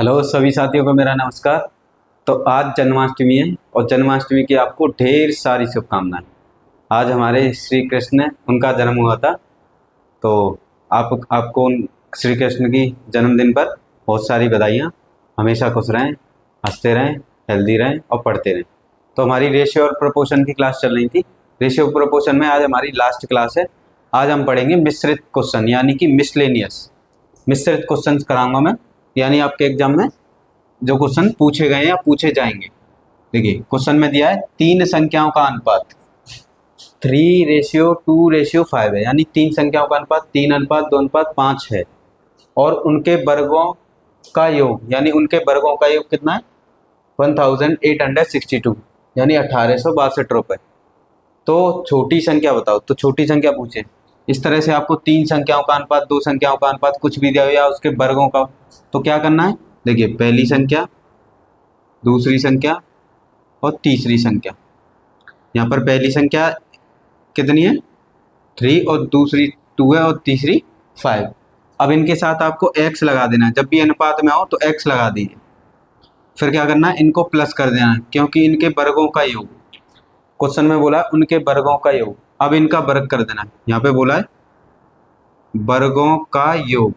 Hello सभी साथियों को मेरा नमस्कार। तो आज जन्माष्टमी है और जन्माष्टमी की आपको ढेर सारी शुभकामनाएं। आज हमारे श्री कृष्ण उनका जन्म हुआ था, तो आपको उन श्री कृष्ण की जन्मदिन पर बहुत सारी बधाइयाँ। हमेशा खुश रहें, हंसते रहें, हेल्दी रहें और पढ़ते रहें। तो हमारी रेशियो और प्रोपोर्शन की क्लास चल रही थी। रेशियो प्रोपोर्शन में आज हमारी लास्ट क्लास है। आज हम पढ़ेंगे मिश्रित क्वेश्चन यानी कि मिसलेनियस। मिश्रित क्वेश्चन कराऊंगा मैं, यानी आपके एग्जाम में जो क्वेश्चन पूछे गए या पूछे जाएंगे। देखिए क्वेश्चन में दिया है तीन संख्याओं का अनुपात 3:2:5 है, यानी तीन संख्याओं का अनुपात 3:2:5 है और उनके वर्गों का योग यानी उनके वर्गों का योग कितना है 1862 यानी 1862 रुपये। तो छोटी संख्या बताओ, तो छोटी संख्या पूछे इस तरह से आपको तीन संख्याओं का अनुपात, दो संख्याओं का अनुपात कुछ भी दिया हो या उसके वर्गों का, तो क्या करना है। देखिए पहली संख्या, दूसरी संख्या और तीसरी संख्या। यहाँ पर पहली संख्या कितनी है 3 और दूसरी 2 है और तीसरी 5। अब इनके साथ आपको x लगा देना है। जब भी अनुपात में हो तो x लगा दीजिए, फिर क्या करना है इनको प्लस कर देना है क्योंकि इनके वर्गों का योग। क्वेश्चन में बोला है उनके वर्गों का योग, अब इनका वर्ग कर देना है। यहाँ पे बोला है वर्गों का योग,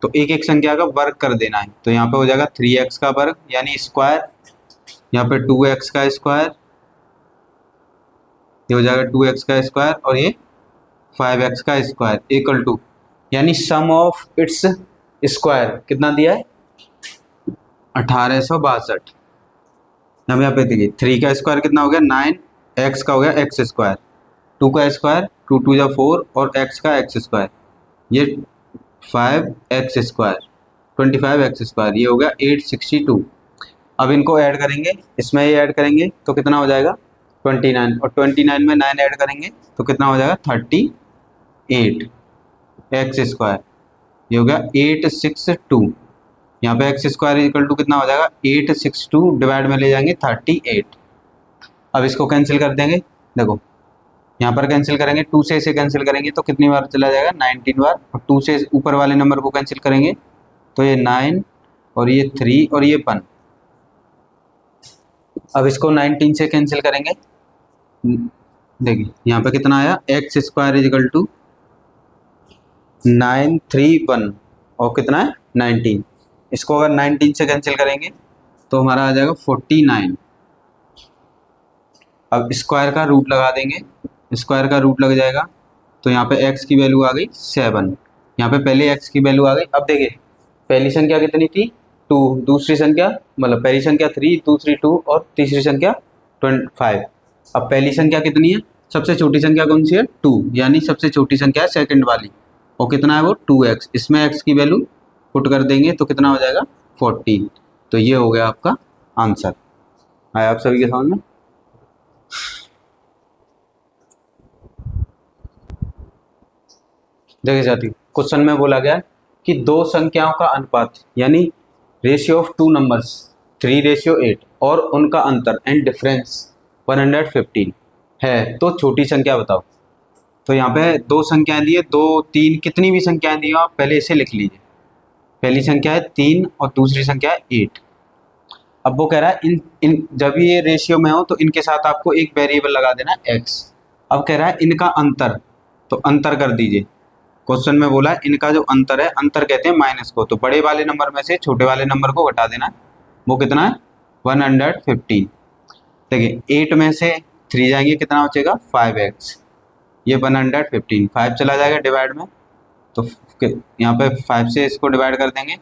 तो एक एक संख्या का वर्ग कर देना है। तो यहाँ पे हो जाएगा 3x का वर्ग यानी स्क्वायर, यहाँ पे 2x का स्क्वायर, ये हो जाएगा 2x का स्क्वायर और ये 5x का स्क्वायर इक्वल टू, यानी सम ऑफ इट्स स्क्वायर कितना दिया है 1862। हम यहाँ पे देखिए 3 का स्क्वायर कितना हो गया 9, x का हो गया x स्क्वायर, 2 का स्क्वायर 2 2 जा 4 और x का x स्क्वायर, ये 5x स्क्वायर 25x स्क्वायर, ये हो गया 862। अब इनको ऐड करेंगे, इसमें ये ऐड करेंगे तो कितना हो जाएगा 29 और 29 में 9 ऐड करेंगे तो कितना हो जाएगा 38 एक्स स्क्वायर, ये हो गया 862। यहाँ पे एक्स स्क्वायर इक्वल टू कितना हो जाएगा 862 डिवाइड में ले जाएंगे 38। अब इसको कैंसिल कर देंगे, देखो यहाँ पर कैंसिल करेंगे 2 से इसे कैंसिल करेंगे तो कितनी बार चला जाएगा 19 बार, और 2 से ऊपर वाले नंबर को कैंसिल करेंगे तो ये 9 और ये 3 और ये 1। अब इसको 19 से कैंसिल करेंगे, देखिए यहाँ पे कितना आया एक्स स्क्वायर इजिकल टू 931 और कितना है 19। इसको अगर 19 से कैंसिल करेंगे तो हमारा आ जाएगा 49। अब स्क्वायर का रूट लगा देंगे, स्क्वायर का रूट लग जाएगा तो यहाँ पे x की वैल्यू आ गई 7, यहाँ पे पहले x की वैल्यू आ गई। अब देखिए पहली संख्या कितनी थी 2, दूसरी संख्या मतलब पहली संख्या 3, दूसरी 2 और तीसरी संख्या 25। अब पहली संख्या कितनी है, सबसे छोटी संख्या कौन सी है 2, यानी सबसे छोटी संख्या है सेकंड वाली, और कितना है वो 2x। इसमें x की वैल्यू पुट कर देंगे तो कितना हो जाएगा 14। तो ये हो गया आपका आंसर। आया आप सभी के समझ में। देखिए साथी क्वेश्चन में बोला गया कि दो संख्याओं का अनुपात यानी रेशियो ऑफ टू नंबर्स 3:8 और उनका अंतर एंड डिफरेंस 115 है, तो छोटी संख्या बताओ। तो यहाँ पे दो संख्याएं दी है, 2 3 कितनी भी संख्याएं दी हो आप पहले इसे लिख लीजिए। पहली संख्या है 3 और दूसरी संख्या है 8। अब वो कह रहा है इन जब ये रेशियो में हो तो इनके साथ आपको एक वेरिएबल लगा देना है x। अब कह रहा है इनका अंतर, तो अंतर कर दीजिए। क्वेश्चन में बोला है इनका जो अंतर है, अंतर कहते हैं माइनस को, तो बड़े वाले नंबर में से छोटे वाले नंबर को घटा देना है। वो कितना है 115। देखिए 8 में से 3 जाएंगे कितना बचेगा 5x, ये 115, 5 चला जाएगा डिवाइड में तो यहाँ पे 5 से इसको डिवाइड कर देंगे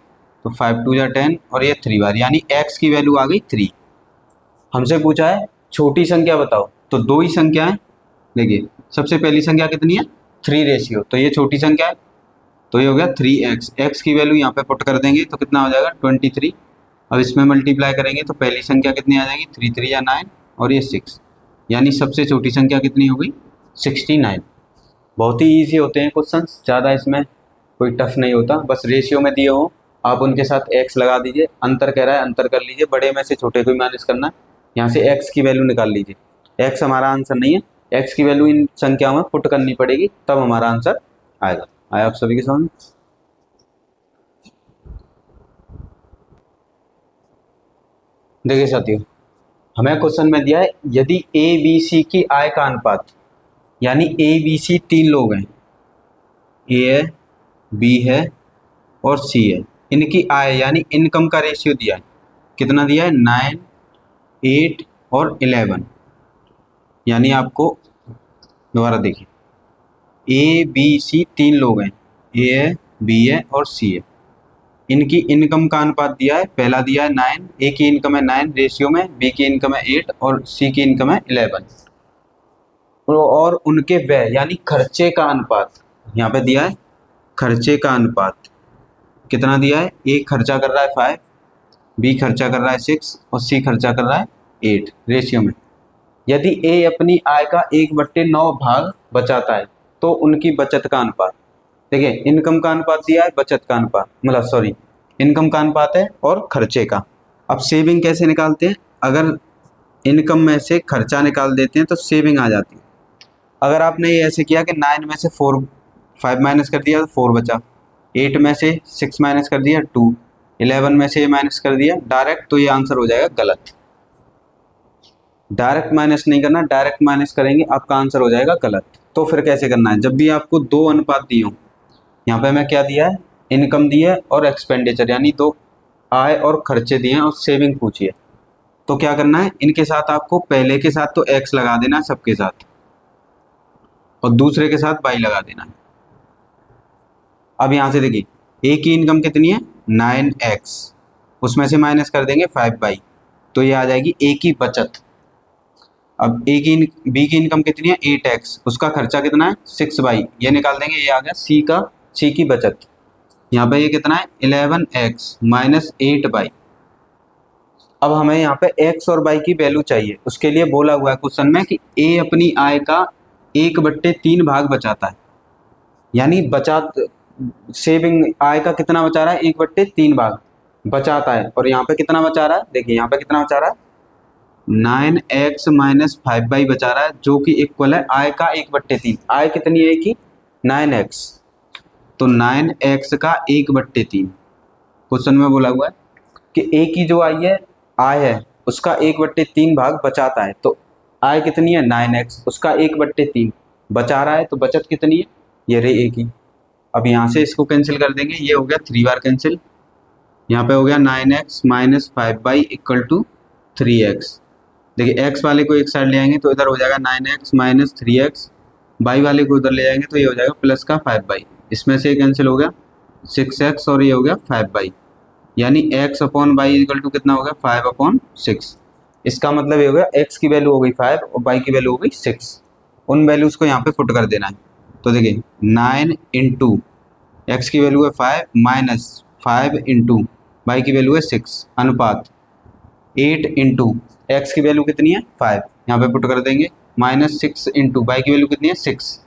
तो 5 2 जा 10 और ये 3 बार, यानी x की वैल्यू आ गई 3। हमसे पूछा है छोटी संख्या बताओ, तो दो ही संख्या है। देखिए सबसे पहली संख्या कितनी है 3 रेशियो, तो ये छोटी संख्या है तो ये हो गया 3x। x की वैल्यू यहाँ पे पुट कर देंगे तो कितना हो जाएगा 23। अब इसमें मल्टीप्लाई करेंगे तो पहली संख्या कितनी आ जाएगी 3 3 या 9 और ये 6, यानी सबसे छोटी संख्या कितनी हो गई 69। बहुत ही ईजी होते हैं क्वेश्चन, ज़्यादा इसमें कोई टफ नहीं होता। बस रेशियो में दिए हो आप उनके साथ x लगा दीजिए, अंतर कह रहा है अंतर कर लीजिए, बड़े में से छोटे को ही माइनस करना है, यहाँ से x की वैल्यू निकाल लीजिए। x हमारा आंसर नहीं है, x की वैल्यू इन संख्याओं में पुट करनी पड़ेगी तब हमारा आंसर आएगा। आया आप सभी के समझ। देखिए साथियों, हमें क्वेश्चन में दिया है यदि ए बी सी की आय का अनुपात, यानी ए बी सी तीन लोग हैं, ए है, बी है और सी है, इनकी आय यानी इनकम का रेशियो दिया है। कितना दिया है? 9, 8 और 11। यानी आपको दोबारा देखिए, ए बी सी तीन लोग हैं, ए है, बी है और सी है। इनकी इनकम का अनुपात दिया है, पहला दिया है 9, ए की इनकम है 9 रेशियो में, बी की इनकम है 8 और सी की इनकम है 11। और उनके व्यय यानी खर्चे का अनुपात यहाँ पे दिया है। खर्चे का अनुपात कितना दिया है? ए खर्चा कर रहा है 5, बी खर्चा कर रहा है 6 और सी खर्चा कर रहा है 8 रेशियो में। यदि ए अपनी आय का 1/9 भाग बचाता है तो उनकी बचत का अनुपात। देखिए, इनकम का अनुपात दिया है, बचत का अनुपात, मतलब सॉरी, इनकम का अनुपात है और खर्चे का। अब सेविंग कैसे निकालते हैं? अगर इनकम में से खर्चा निकाल देते हैं तो सेविंग आ जाती है। अगर आपने ये ऐसे किया कि 9 में से 5 माइनस कर दिया तो 4 बचा, 8 में से 6 माइनस कर दिया 2, 11 में से ये माइनस कर दिया डायरेक्ट, तो ये आंसर हो जाएगा गलत। डायरेक्ट माइनस नहीं करना, डायरेक्ट माइनस करेंगे आपका आंसर हो जाएगा गलत। तो फिर कैसे करना है? जब भी आपको दो अनुपात दिए हों, यहाँ पे हमें क्या दिया है? इनकम दी है और एक्सपेंडिचर, यानी दो आय और खर्चे दिए हैं और सेविंग पूछी है। तो क्या करना है? इनके साथ आपको पहले के साथ तो x लगा देना है सबके साथ, और दूसरे के साथ y लगा देना है। अब यहाँ से देखिए, a की इनकम कितनी है? 9x, उसमें से माइनस कर देंगे 5y, तो ये आ जाएगी a की बचत। अब b की इनकम कितनी है? 8x, उसका खर्चा कितना है? 6y, ये निकाल देंगे, ये आ गया c की बचत। यहाँ पे ये कितना है? 11x minus 8y। अब हमें यहाँ पे x और y की वैल्यू चाहिए, उसके लिए बोला हुआ है क्वेश्चन में कि a अपनी आय का 1/3 भाग बचाता है, यानी सेविंग आय का कितना बचा रहा है? 1/3 भाग बचाता है। और यहाँ पे कितना बचा रहा है? देखिए यहाँ पे कितना बचा रहा है? 9x माइनस 5y बचा रहा है, जो कि इक्वल है आय का 1/3। आय कितनी है कि 9x, तो 9x का 1/3। क्वेश्चन में बोला हुआ है कि a की जो आय है उसका 1/3 भाग बचाता है, तो आय कितनी है? 9x, उसका 1/3 बचा रहा है, तो बचत कितनी है? ये रही a की। अब यहाँ से इसको कैंसिल कर देंगे, ये हो गया 3 बार कैंसिल, यहाँ पे हो गया 9x minus 5y equal to 3x। देखिए x वाले को एक साइड ले आएंगे तो इधर हो जाएगा 9x माइनस 3x, y वाले को उधर ले जाएंगे तो ये हो जाएगा प्लस का 5y, इसमें से कैंसिल हो गया 6x और ये हो गया 5y, यानी x upon y equal to कितना हो गया? 5/6। इसका मतलब ये हो गया x की वैल्यू हो गई 5 और y की वैल्यू हो गई 6। उन वैल्यूज़ को यहाँ पे पुट कर देना है। तो देखिए 9 इंटू एक्स की वैल्यू है 5 माइनस 5 इंटू वाई की वैल्यू है 6 अनुपात 8 इंटू एक्स की वैल्यू कितनी है? 5, यहाँ पे पुट कर देंगे, माइनस 6 इंटू वाई की वैल्यू कितनी है? 6।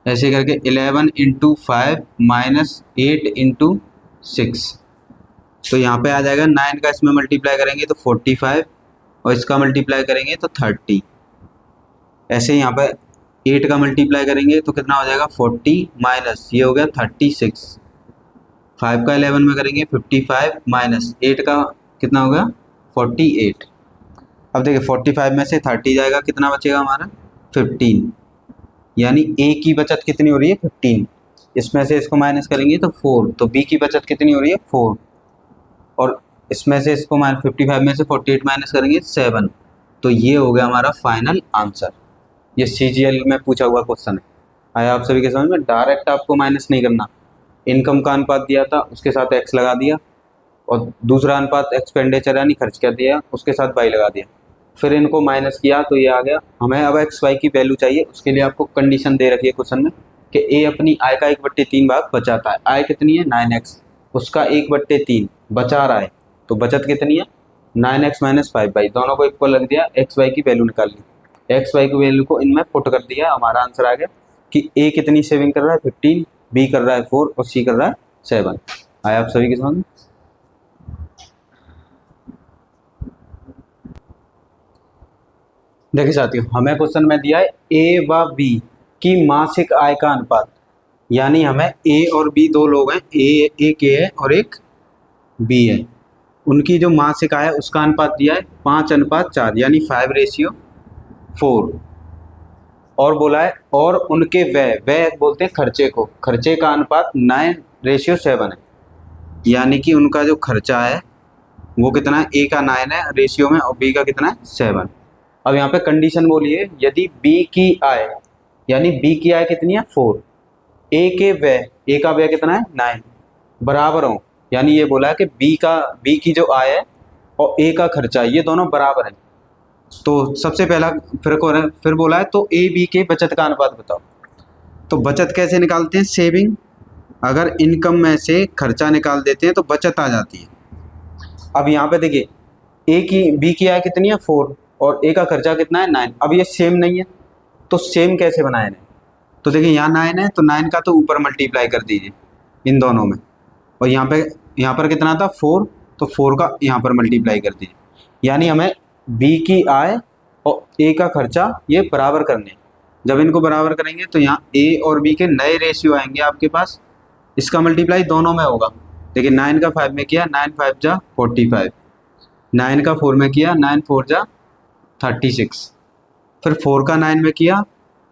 ऐसे करके 11 इंटू 5 माइनस 8 इंटू 6, तो यहाँ पे आ जाएगा 9 का इसमें मल्टीप्लाई करेंगे तो 45 और इसका मल्टीप्लाई करेंगे तो 30। ऐसे यहाँ पे 8 का मल्टीप्लाई करेंगे तो कितना हो जाएगा? 40 माइनस ये हो गया 36। 5 का 11 में करेंगे 55 माइनस 8 का कितना हो गया? 48। अब देखिए 45 में से 30 जाएगा, कितना बचेगा हमारा? 15, यानी ए की बचत कितनी हो रही है? 15। इसमें से इसको माइनस करेंगे तो 4, तो बी की बचत कितनी हो रही है? 4, और इसमें से इसको 55 में से 48 माइनस करेंगे 7, तो ये हो गया हमारा फाइनल आंसर। ये CGL में पूछा हुआ क्वेश्चन है। आया आप सभी के समझ में? डायरेक्ट आपको माइनस नहीं करना, इनकम का अनुपात दिया था उसके साथ x लगा दिया, और दूसरा अनुपात एक्सपेंडिचर यानी खर्च कर दिया, उसके साथ y लगा दिया, फिर इनको माइनस किया तो ये आ गया। हमें अब XY की वैल्यू चाहिए, उसके लिए आपको कंडीशन दे रखी है क्वेश्चन में कि a अपनी आय का 1/3 भाग बचाता है। आय कितनी है? 9x, उसका 1/3 बचा रहा है, तो बचत कितनी है? 9x माइनस 5y, दोनों को इक्वल रख दिया, XY की वैल्यू निकाल ली, XY की वैल्यू को इनमें पुट कर दिया, हमारा आंसर आ गया कि A कितनी सेविंग कर रहा है? 15, B कर रहा है 4 और C कर रहा है 7। आया आप सभी के समझ में? देखिए साथियों, हमें क्वेश्चन में दिया है A व B की मासिक आय का अनुपात, यानी हमें A और B दो लोग हैं, एक A है और एक B है, उनकी जो मासिक आय है उसका अनुपात दिया है 5:4 यानी 5:4। और बोला है और उनके व्यय, व्यय बोलते हैं खर्चे को, खर्चे का अनुपात 9:7 है, यानी कि उनका जो खर्चा है वो कितना है, ए का 9 है रेशियो में और बी का कितना है 7। अब यहाँ पे कंडीशन बोलिए, यदि बी की आय, यानी बी की आय कितनी है 4, ए के व्यय, ए का व्यय कितना है 9, बराबर हो, यानी ये बोला है कि बी की जो आय है और ए का खर्चा ये दोनों बराबर है। तो सबसे पहला फिर बोला है तो ए बी के बचत का अनुपात बताओ। तो बचत कैसे निकालते हैं, सेविंग, अगर इनकम में से खर्चा निकाल देते हैं तो बचत आ जाती है। अब यहाँ पे देखिए बी की आय कितनी है 4 और ए का खर्चा कितना है 9। अब ये सेम नहीं है तो सेम कैसे बनाए हैं, तो देखिए यहाँ 9 है तो 9 का तो ऊपर मल्टीप्लाई कर दीजिए इन दोनों में, और यहाँ पर कितना था 4, तो 4 का यहाँ पर मल्टीप्लाई कर दीजिए, यानी हमें बी की आय और ए का खर्चा ये बराबर करने हैं। जब इनको बराबर करेंगे तो यहाँ ए और बी के नए रेशियो आएंगे आपके पास, इसका मल्टीप्लाई दोनों में होगा। देखिए 9 का 5 में किया 9 5 जा 45, 9 का 4 में किया 9 4 जा 36, फिर 4 का 9 में किया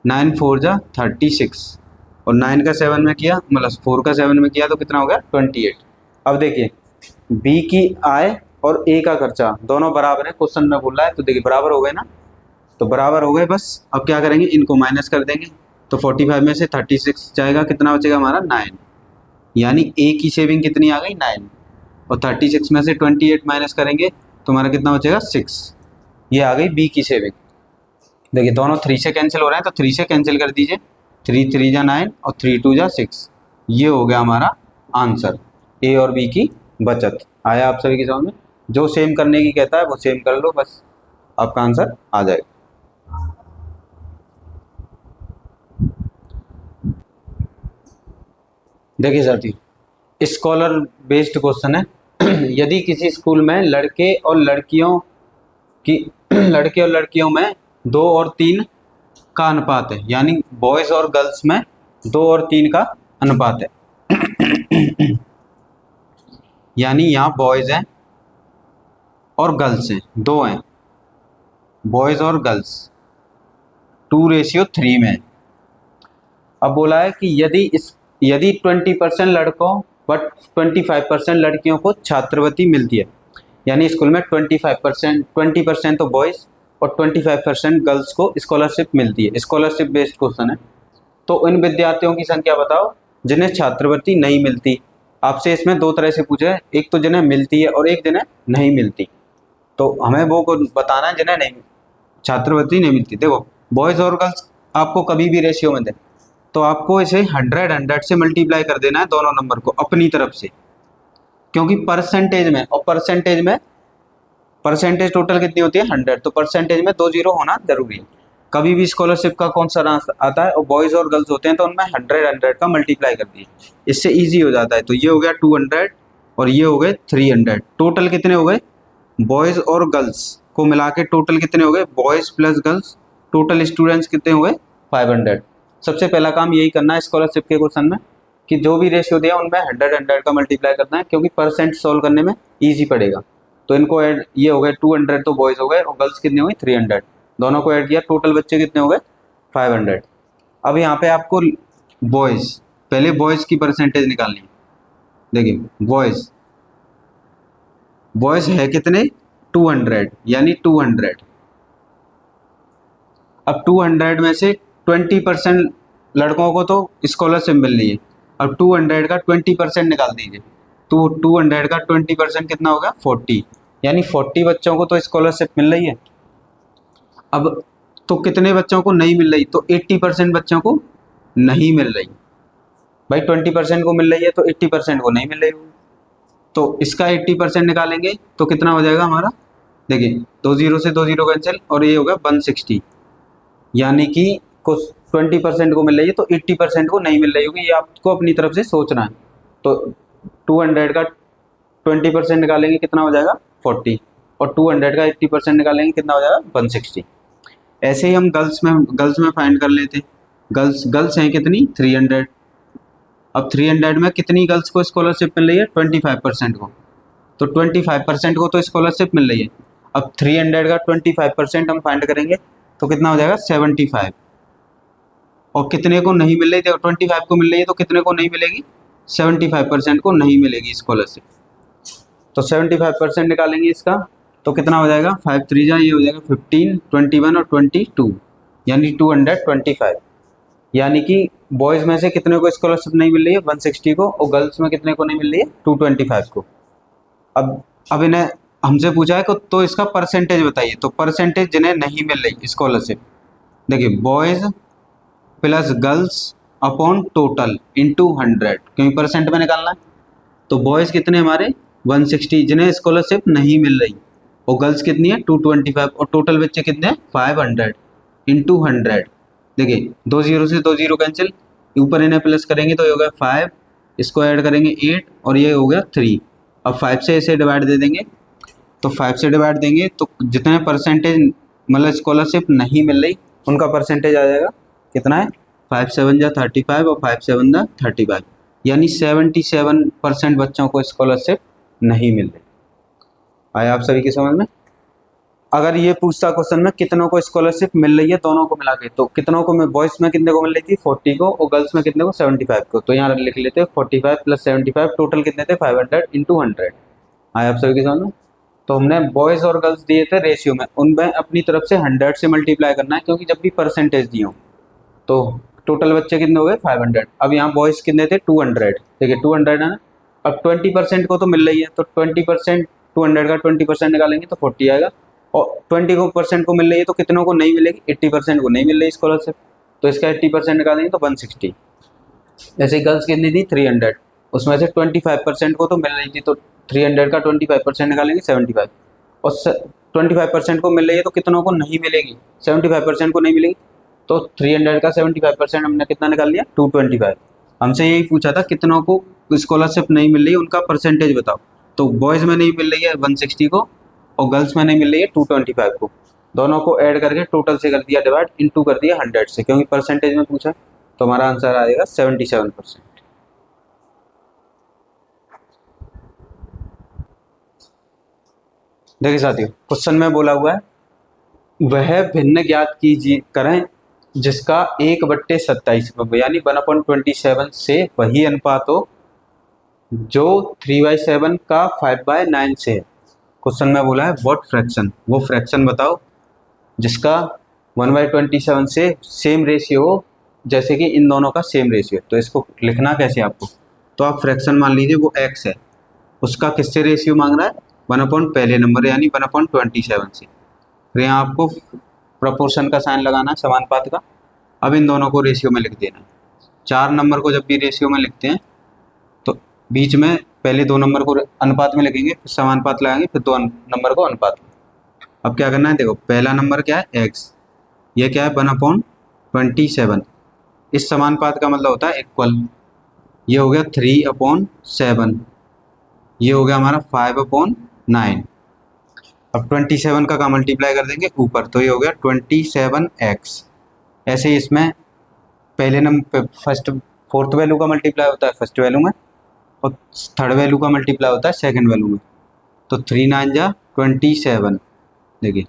9 4 जा 36, और 9 का 7 में किया, मतलब 4 का 7 में किया तो कितना हो गया 28। अब देखिए बी की आय और ए का खर्चा दोनों बराबर है, क्वेश्चन में बोल रहा है, तो देखिए बराबर हो गए ना, तो बराबर हो गए। बस अब क्या करेंगे, इनको माइनस कर देंगे, तो 45 में से 36 जाएगा, कितना बचेगा हमारा 9, यानी ए की सेविंग कितनी आ गई 9, और 36 में से 28 माइनस करेंगे तो हमारा कितना बचेगा 6, ये आ गई बी की सेविंग। देखिए दोनों 3 से कैंसिल हो रहे हैं तो 3 से कैंसिल कर दीजिए, 3 3 जा 9 और 3 2 जा 6, ये हो गया हमारा आंसर, ए और बी की बचत। आया आप सभी की समझ में, जो सेम करने की कहता है वो सेम कर लो, बस आपका आंसर आ जाएगा। देखिए साथी, स्कॉलर बेस्ड क्वेश्चन है। यदि किसी स्कूल में लड़के और लड़कियों में 2 और 3 का अनुपात है, यानी बॉयज और गर्ल्स में 2 और 3 का अनुपात है। यानी यहाँ बॉयज हैं और गर्ल्स हैं, 2 हैं, बॉयज और गर्ल्स 2:3 में है। अब बोला है कि यदि 20% लड़कों बट 25% लड़कियों को छात्रवृत्ति मिलती है, यानी स्कूल में 20% तो बॉयज़ और 25% गर्ल्स को स्कॉलरशिप मिलती है, स्कॉलरशिप बेस्ड क्वेश्चन है। तो इन विद्यार्थियों की संख्या बताओ जिन्हें छात्रवृत्ति नहीं मिलती। आपसे इसमें 2 तरह से पूछे, एक तो जिन्हें मिलती है और एक जिन्हें नहीं मिलती, तो हमें वो को बताना है जिन्हें नहीं छात्रवृत्ति नहीं मिलती। देखो बॉयज़ और गर्ल्स आपको कभी भी रेशियो में दे तो आपको इसे 100 से मल्टीप्लाई कर देना है दोनों नंबर को अपनी तरफ से, क्योंकि परसेंटेज में, और परसेंटेज टोटल कितनी होती है 100, तो परसेंटेज में 2 0 होना जरूरी है। कभी भी स्कॉलरशिप का कौन सा आता है, और बॉयज़ और गर्ल्स होते हैं तो उनमें 100 का मल्टीप्लाई कर दिए, इससे ईजी हो जाता है। तो ये हो गया 200 और ये हो गए 300, टोटल कितने हो गए, बॉयज़ और गर्ल्स को मिला के टोटल कितने हो गए, boys plus girls, total students कितने हो गए 500। सबसे पहला काम यही करना है स्कॉलरशिप के क्वेश्चन में, कि जो भी रेशियो दिया उनमें 100 का मल्टीप्लाई करना है, क्योंकि परसेंट सॉल्व करने में ईजी पड़ेगा। तो इनको ऐड, ये हो गए 200 तो बॉयज़ हो गए और गर्ल्स कितने हो गए 300, दोनों को ऐड किया, टोटल बच्चे कितने हो गए 500। अब यहाँ पे आपको बॉयज़, पहले बॉयज़ की परसेंटेज निकालनी है। देखिए बॉयज़ है कितने 200, यानी 200। अब 200 में से 20% लड़कों को तो स्कॉलरशिप मिल रही है, अब 200 का 20% निकाल दीजिए, तो 200 का 20% कितना होगा 40, यानी 40 बच्चों को तो स्कॉलरशिप मिल रही है। अब तो कितने बच्चों को नहीं मिल रही, तो 80% बच्चों को नहीं मिल रही। भाई 20% को मिल रही है तो 80% को नहीं मिल रही होगी, तो इसका 80% निकालेंगे तो कितना हो जाएगा हमारा, देखिए 2 0 से 2 0 कैंसिल, और ये होगा 160, यानी कि कुछ 20% को मिल रही है तो 80% को नहीं मिल रही होगी, ये आपको अपनी तरफ से सोचना है। तो 200 का 20% निकालेंगे कितना हो जाएगा 40, और 200 का 80% निकालेंगे कितना हो जाएगा 160। ऐसे ही हम गर्ल्स में फाइंड कर लेते हैं। गर्ल्स हैं कितनी 300, अब 300 में कितनी गर्ल्स को स्कॉलरशिप मिल रही है 25% को, तो 25% को तो स्कॉलरशिप मिल रही है। अब 300 का 25% हम फाइंड करेंगे तो कितना हो जाएगा 75। और कितने को नहीं मिल रही थी, 25 को मिल रही है तो कितने को नहीं मिलेगी, 75% को नहीं मिलेगी स्कॉलरशिप। तो 75% निकालेंगे इसका तो कितना हो जाएगा, 5 3 जा, ये हो जाएगा 15, 21 और 22, यानी 225। यानी कि बॉयज़ में से कितने को स्कॉलरशिप नहीं मिल रही है, 160 को, और गर्ल्स में कितने को नहीं मिल रही है, 225 को। अब इन्हें हमसे पूछा है तो इसका परसेंटेज बताइए। तो परसेंटेज जिन्हें नहीं मिल रही स्कॉलरशिप, देखिए boys plus girls upon total into 100, क्योंकि परसेंट में निकालना है। तो बॉयज़ कितने हमारे 160 जिन्हें स्कॉलरशिप नहीं मिल रही, और गर्ल्स कितनी है 225, और टोटल बच्चे कितने हैं 500 इंटू 100। देखिए 2 0 से 2 0 कैंसिल, ऊपर इन्हें प्लस करेंगे तो ये हो गया 5, इसको ऐड करेंगे 8 और ये हो गया 3। अब 5 से इसे डिवाइड दे देंगे, तो 5 से डिवाइड देंगे तो जितने परसेंटेज मतलब स्कॉलरशिप नहीं मिल रही उनका परसेंटेज आ जाएगा कितना है, 5 7 जा 35 और 5 7 जा 35, यानी 77% बच्चों को स्कॉलरशिप नहीं मिल रही। आया आप सभी की समझ में। अगर ये पूछता क्वेश्चन में कितनों को स्कॉलरशिप मिल रही है दोनों को मिला के, तो कितनों को, बॉयज़ में कितने को मिल रही थी 40 को, और गर्ल्स में कितने को 75 को। तो यहाँ लिख लेते हैं 45 प्लस 75, टोटल कितने थे 500 इंटू 100। आया आप सभी की समझ में। तो हमने बॉयज़ और गर्ल्स दिए थे रेशियो में, उनमें अपनी तरफ से 100 से मल्टीप्लाई करना है, क्योंकि जब भी परसेंटेज दिए हो तो टोटल बच्चे कितने हो गए 500। अब यहाँ बॉयज़ कितने थे 200, देखिए 200 है ना। अब 20% को तो मिल रही है, तो 20% 200 का 20% निकालेंगे तो 40 आएगा, और 20% को मिल रही है तो कितनों को नहीं मिलेगी, 80% को नहीं मिल रही स्कॉलरशिप, तो इसका 80% निकालेंगे तो 160। जैसे गर्ल्स कितनी थी 300, उसमें से 25% को तो मिल रही थी, तो 300 का 25% निकालेंगे 75, और 25% को मिल रही है तो कितनों को नहीं मिलेगी, 75% को नहीं मिलेगी, तो 300 का 75% हमने कितना निकाल लिया 225। हमसे यही पूछा था कितनों को स्कॉलरशिप नहीं मिल रही है उनका परसेंटेज बताओ। तो बॉयज़ में नहीं मिल रही है 160 को, और गर्ल्स में नहीं मिल रही है 225 को, दोनों को ऐड करके टोटल से कर दिया डिवाइड, इनटू कर दिया 100 से, क्योंकि परसेंटेज में पूछा, तो हमारा आंसर आएगा 77%। देखिए साथियों, क्वेश्चन में बोला हुआ है वह भिन्न ज्ञात कीजिए करें जिसका 1/27 यानी 1/27 से वही अनुपात हो जो 3/7 का 5/9 से है। क्वेश्चन में बोला है व्हाट फ्रैक्शन, वो फ्रैक्शन बताओ जिसका 1/27 से सेम रेशियो हो, जैसे कि इन दोनों का सेम रेशियो। तो इसको लिखना कैसे आपको, तो आप फ्रैक्शन मान लीजिए वो x है, उसका किससे रेशियो मांग रहा है 1 पहले नंबर यानी 1/27 से। फिर यहाँ आपको प्रपोर्शन का साइन लगाना है, समानुपात का। अब इन दोनों को रेशियो में लिख देना है। 4 नंबर को जब भी रेशियो में लिखते हैं तो बीच में पहले 2 नंबर को अनुपात में लिखेंगे, फिर समानुपात लगाएंगे, फिर 2 नंबर को अनुपात में। अब क्या करना है, देखो पहला नंबर क्या है x, ये क्या है 1/27, इस समानुपात का मतलब होता है इक्वल। ये हो गया 3/7, ये हो गया हमारा 5/9। अब 27 का मल्टीप्लाई कर देंगे ऊपर, तो ये हो गया 27x। ऐसे ही इसमें पहले नंबर फर्स्ट फोर्थ वैल्यू का मल्टीप्लाई होता है फर्स्ट वैल्यू में, और थर्ड वैल्यू का मल्टीप्लाई होता है सेकंड वैल्यू में। तो 3 9 जा 27, देखिए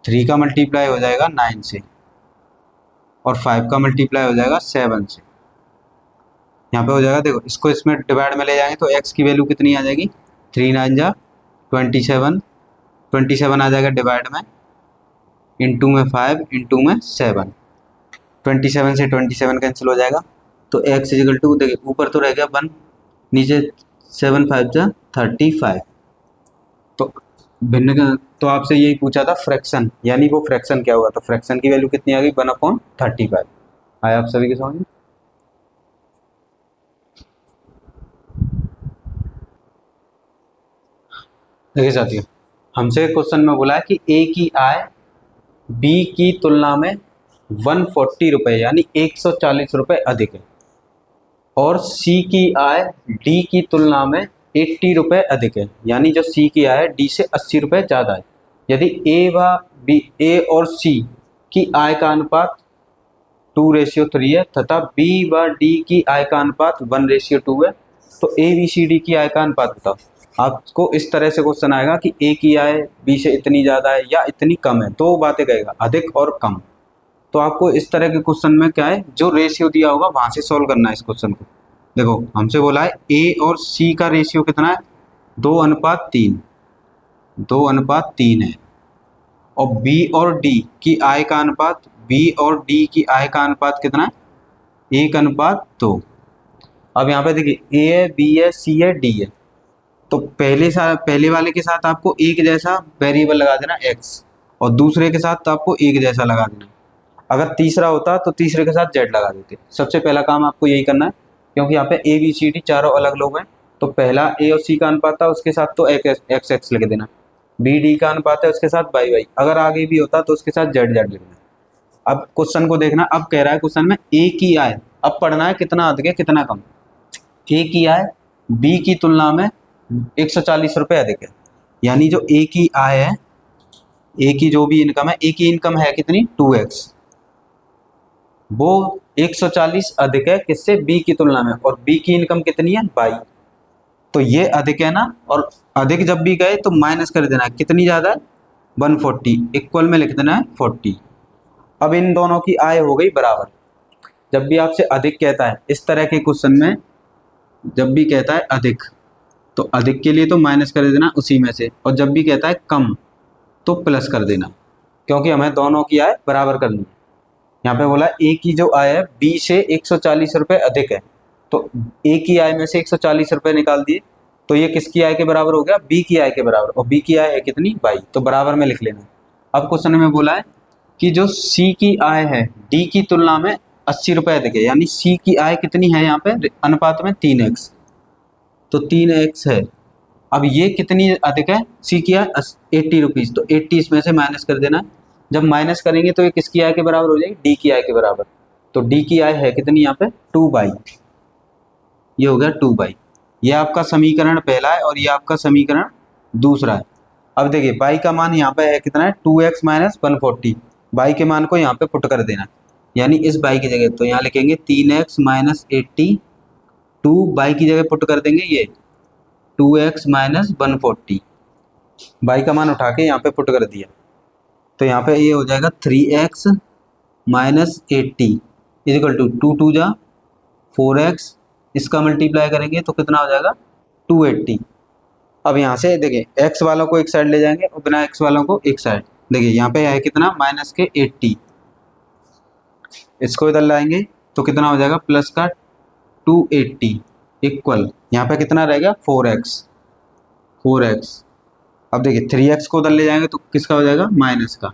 3 का मल्टीप्लाई हो जाएगा 9 से, और 5 का मल्टीप्लाई हो जाएगा 7 से। यहाँ पे हो जाएगा, देखो इसको इसमें डिवाइड में ले जाएंगे तो x की वैल्यू कितनी आ जाएगी, 3 9 जा 27, 27 आ जाएगा डिवाइड में, इंटू में 5, इंटू में 7, 27 से 27 कैंसिल हो जाएगा। तो x इजिकल टू, देखिए ऊपर तो रह गया 1, नीचे 7 5 जा 35। तो भिन्न, तो आपसे यही पूछा था फ्रैक्शन, यानी वो फ्रैक्शन क्या हुआ, तो फ्रैक्शन की वैल्यू कितनी आ गई 1/35। आया आप सभी के समझ में। देखिए साथियों, हमसे क्वेश्चन में बोला है कि ए की आय बी की तुलना में 140 रुपये यानी 140 रुपये अधिक है, और सी की आय डी की तुलना में 80 रुपये अधिक है, यानी जो सी की आय डी से 80 रुपये ज़्यादा है। यदि ए और सी की आय का अनुपात 2:3 है तथा बी व डी की आय का अनुपात 1:2 है, तो ए बी सी डी की आय का अनुपात बताओ। आपको इस तरह से क्वेश्चन आएगा कि ए की आय बी से इतनी ज़्यादा है या इतनी कम है, दो बातें कहेगा, अधिक और कम। तो आपको इस तरह के क्वेश्चन में क्या है, जो रेशियो दिया होगा वहाँ से सॉल्व करना है इस क्वेश्चन को। देखो हमसे बोला है ए और सी का रेशियो कितना है, 2:3, 2:3 है। और बी और डी की आय का अनुपात, बी और डी की आय का अनुपात कितना है, 1:2। अब यहाँ पे देखिए ए है, बी है, सी है, डी है। तो पहले वाले के साथ आपको एक जैसा वेरिएबल लगा देना x, और दूसरे के साथ तो आपको एक जैसा लगा देना। अगर तीसरा होता तो तीसरे के साथ z लगा देते। सबसे पहला काम आपको यही करना है, क्योंकि यहाँ पे ए बी सी डी चारों अलग लोग हैं। तो पहला ए और सी का अनुपात था, उसके साथ तो एक्स एक्स लिख देना। बी डी का अनुपात है, उसके साथ वाई वाई। अगर आगे भी होता तो उसके साथ जेड जेड लिखना। अब क्वेश्चन को देखना, अब कह रहा है क्वेश्चन में ए की आय, अब पढ़ना है कितना अधिक है कितना कम। ए की आय बी की तुलना में 140 रुपये अधिक है, यानी जो ए की आय है, ए की जो भी इनकम है, ए की इनकम है कितनी 2x, वो 140 अधिक है किससे, बी की तुलना में। और बी की इनकम कितनी है 22, तो ये अधिक है ना। और अधिक जब भी गए तो माइनस कर देना है, कितनी ज़्यादा है 140, इक्वल में लिख देना है 40। अब इन दोनों की आय हो गई बराबर। जब भी आपसे अधिक कहता है इस तरह के क्वेश्चन में, जब भी कहता है अधिक तो अधिक के लिए तो माइनस कर देना उसी में से, और जब भी कहता है कम तो प्लस कर देना, क्योंकि हमें दोनों की आय बराबर करनी है। यहाँ पे बोला ए की जो आय है बी से 140 रुपये अधिक है, तो ए की आय में से 140 रुपये निकाल दिए, तो ये किसकी आय के बराबर हो गया, बी की आय के बराबर। और बी की आय है कितनी 22, तो बराबर में लिख लेना। अब क्वेश्चन में बोला है कि जो सी की आय है डी की तुलना में 80 रुपये अधिक है, यानी सी की आय कितनी है यहाँ पे अनुपात में 3x, तो 3x है। अब ये कितनी अधिक है, सी की आय 80 रुपीज़, तो 80 इसमें से माइनस कर देना। जब माइनस करेंगे तो ये किसकी आय के बराबर हो जाएगी, डी की आय के बराबर। तो डी की आय है कितनी यहाँ पे 2/, ये हो गया 2/। ये आपका समीकरण पहला है और ये आपका समीकरण दूसरा है। अब देखिए बाई का मान यहाँ पे है कितना है 2x माइनस 140, बाई के मान को यहाँ पे पुट कर देना, यानी इस बाई की जगह तो यहाँ लिखेंगे 3x माइनस 80, 2 बाई की जगह पुट कर देंगे ये 2x माइनस 140, बाई का मान उठा के यहाँ पे पुट कर दिया, तो यहाँ पे ये हो जाएगा 3x माइनस 80 इजिकल टू 2 2 जा 4x, इसका मल्टीप्लाई करेंगे तो कितना हो जाएगा 280। अब यहाँ से देखिए x वालों को एक साइड ले जाएंगे और बिना x वालों को एक साइड। देखिए यहाँ पे है कितना माइनस के 80, इसको इधर लाएंगे तो कितना हो जाएगा प्लस का 280 इक्वल, यहाँ पे कितना रहेगा 4x, 4x। अब देखिए 3x को उधर ले जाएंगे तो किसका हो जाएगा माइनस का,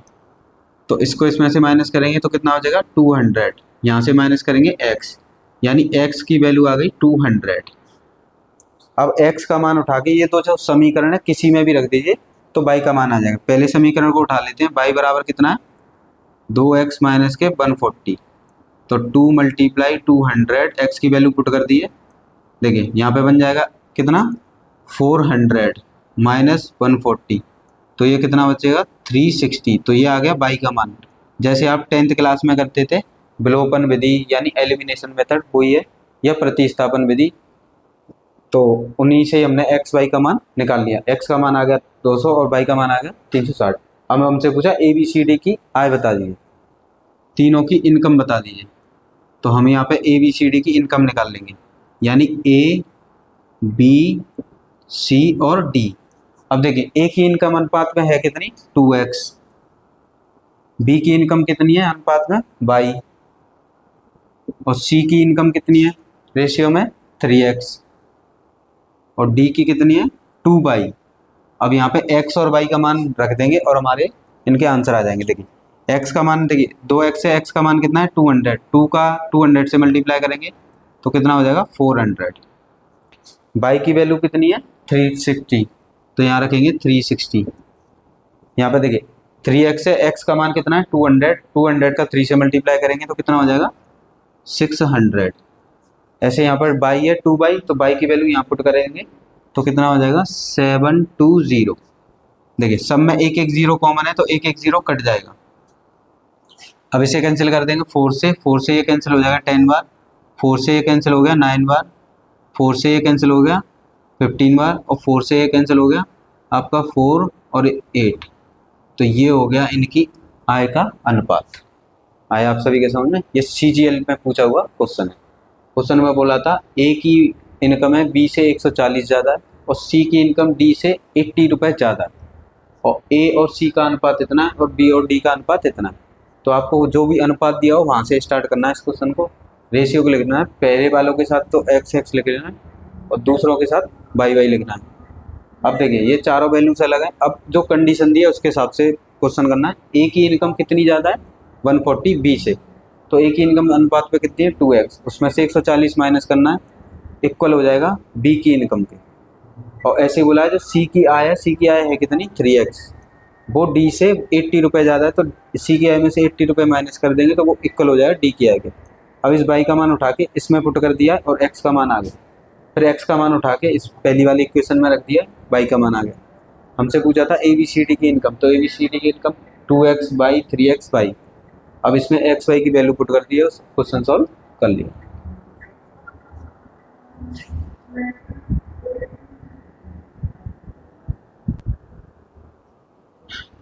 तो इसको इसमें से माइनस करेंगे तो कितना हो जाएगा 200, यहाँ से माइनस करेंगे x, यानी x की वैल्यू आ गई 200। अब x का मान उठा के ये तो जो समीकरण है किसी में भी रख दीजिए तो y का मान आ जाएगा। पहले समीकरण को उठा लेते हैं, y बराबर कितना है 2x माइनस के 140, तो 2 मल्टीप्लाई 200, x की वैल्यू पुट कर दी है। देखिए यहाँ पे बन जाएगा कितना 400 माइनस 140, तो ये कितना बचेगा 360, तो ये आ गया y का मान। जैसे आप 10th क्लास में करते थे विलोपन विधि यानी एलिमिनेशन मेथड, वही है, या प्रतिस्थापन विधि, तो उन्हीं से हमने x y का मान निकाल लिया। x का मान आ गया 200 और y का मान आ गया 360। अब हमसे पूछा ए बी सी डी की आय बता दीजिए, तीनों की इनकम बता दीजिए, तो हम यहाँ पे ए बी सी डी की इनकम निकाल लेंगे, यानी ए बी सी और डी। अब देखिए ए की इनकम अनुपात में है कितनी 2x, बी की इनकम कितनी है अनुपात में 22, और सी की इनकम कितनी है रेशियो में 3x, और डी की कितनी है 2/। अब यहाँ पे x और y का मान रख देंगे और हमारे इनके आंसर आ जाएंगे। देखिए x का मान, देखिए 2x से x का मान कितना है 200, 2 का 200 से मल्टीप्लाई करेंगे तो कितना हो जाएगा 400, y की वैल्यू कितनी है 360, तो यहाँ रखेंगे 360। यहाँ पे देखिए 3x से x का मान कितना है 200, 200 का 3 से मल्टीप्लाई करेंगे तो कितना हो जाएगा 600। ऐसे यहाँ पर y है 2/, तो y की वैल्यू यहाँ पुट करेंगे तो कितना हो जाएगा 720। देखिए सब में एक एक जीरो कॉमन है तो एक एक जीरो कट जाएगा। अब इसे कैंसिल कर देंगे 4 से ये कैंसिल हो जाएगा 10 बार, 4 से ये कैंसिल हो गया 9 बार, 4 से ये कैंसिल हो गया 15 बार, और 4 से ये कैंसिल हो गया आपका 4 और 8। तो ये हो गया इनकी आय का अनुपात। आय आप सभी के समझ में, ये CGL में पूछा हुआ क्वेश्चन है। क्वेश्चन में बोला था ए की इनकम है B से 140 ज़्यादा है, और C की इनकम D से 80 रुपये ज़्यादा है, और A और C का अनुपात इतना है और B और D का अनुपात इतना है। तो आपको जो भी अनुपात दिया हो वहाँ से स्टार्ट करना है इस क्वेश्चन को, रेशियो को लिखना है। पहले वालों के साथ तो x लिख लेना है और दूसरों के साथ y लिखना है। अब देखिए ये चारों वैल्यूज अलग हैं, अब जो कंडीशन दी है उसके हिसाब से क्वेश्चन करना है। ए की इनकम कितनी ज़्यादा है 140 B से, तो ए की इनकम अनुपात पे कितनी है 2x, उसमें से 140 माइनस करना है, इक्वल हो जाएगा B की इनकम के। और ऐसे बोला है जो C की आय है, C की आय है कितनी 3x, वो D से 80 रुपये ज़्यादा है, तो C की आय में से 80 रुपये माइनस कर देंगे तो वो इक्वल हो जाएगा D की आय के। अब इस y का मान उठा के इसमें पुट कर दिया और x का मान आ गया, फिर x का मान उठा के इस पहली वाली इक्वेशन में रख दिया, y का मान आ गया। हमसे पूछा था ABCD की इनकम, तो ABCD की income 2x by 3x by, अब इसमें x y की वैल्यू पुट कर दिया, क्वेश्चन सॉल्व कर लिया।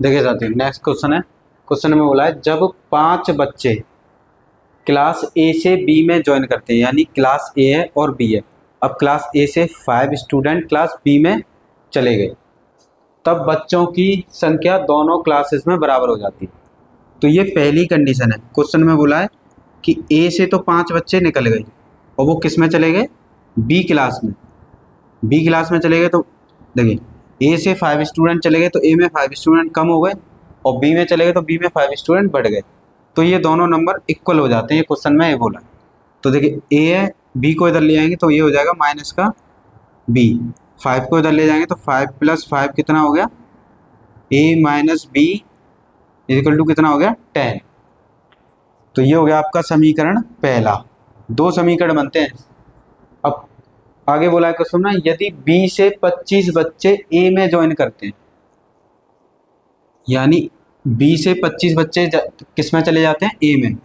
देखिए साथियों नेक्स्ट क्वेश्चन है। क्वेश्चन में बोला है जब 5 बच्चे क्लास A से B में ज्वाइन करते हैं, यानी क्लास A है और B है, अब क्लास A से 5 स्टूडेंट क्लास B में चले गए, तब बच्चों की संख्या दोनों क्लासेस में बराबर हो जाती है। तो ये पहली कंडीशन है। क्वेश्चन में बोला है कि A से तो 5 बच्चे निकल गए और वो किस में चले गए B क्लास में, B क्लास में चले गए, तो देखिए A से 5 स्टूडेंट चले गए तो A में 5 स्टूडेंट कम हो गए, और B में चले गए तो B में 5 स्टूडेंट बढ़ गए, तो ये दोनों नंबर इक्वल हो जाते हैं, ये क्वेश्चन में ये बोला। तो देखिए A है, B को इधर ले आएंगे तो ये हो जाएगा माइनस का B, 5 को इधर ले जाएंगे तो 5 प्लस 5 कितना हो गया A minus B equal to कितना हो गया 10। तो ये हो गया आपका समीकरण पहला। दो समीकरण बनते हैं। अब आगे बोला है क्वेश्चन में यदि B से 25 बच्चे A में ज्वाइन करते हैं, यानी B से 25 बच्चे किस में चले जाते हैं A में,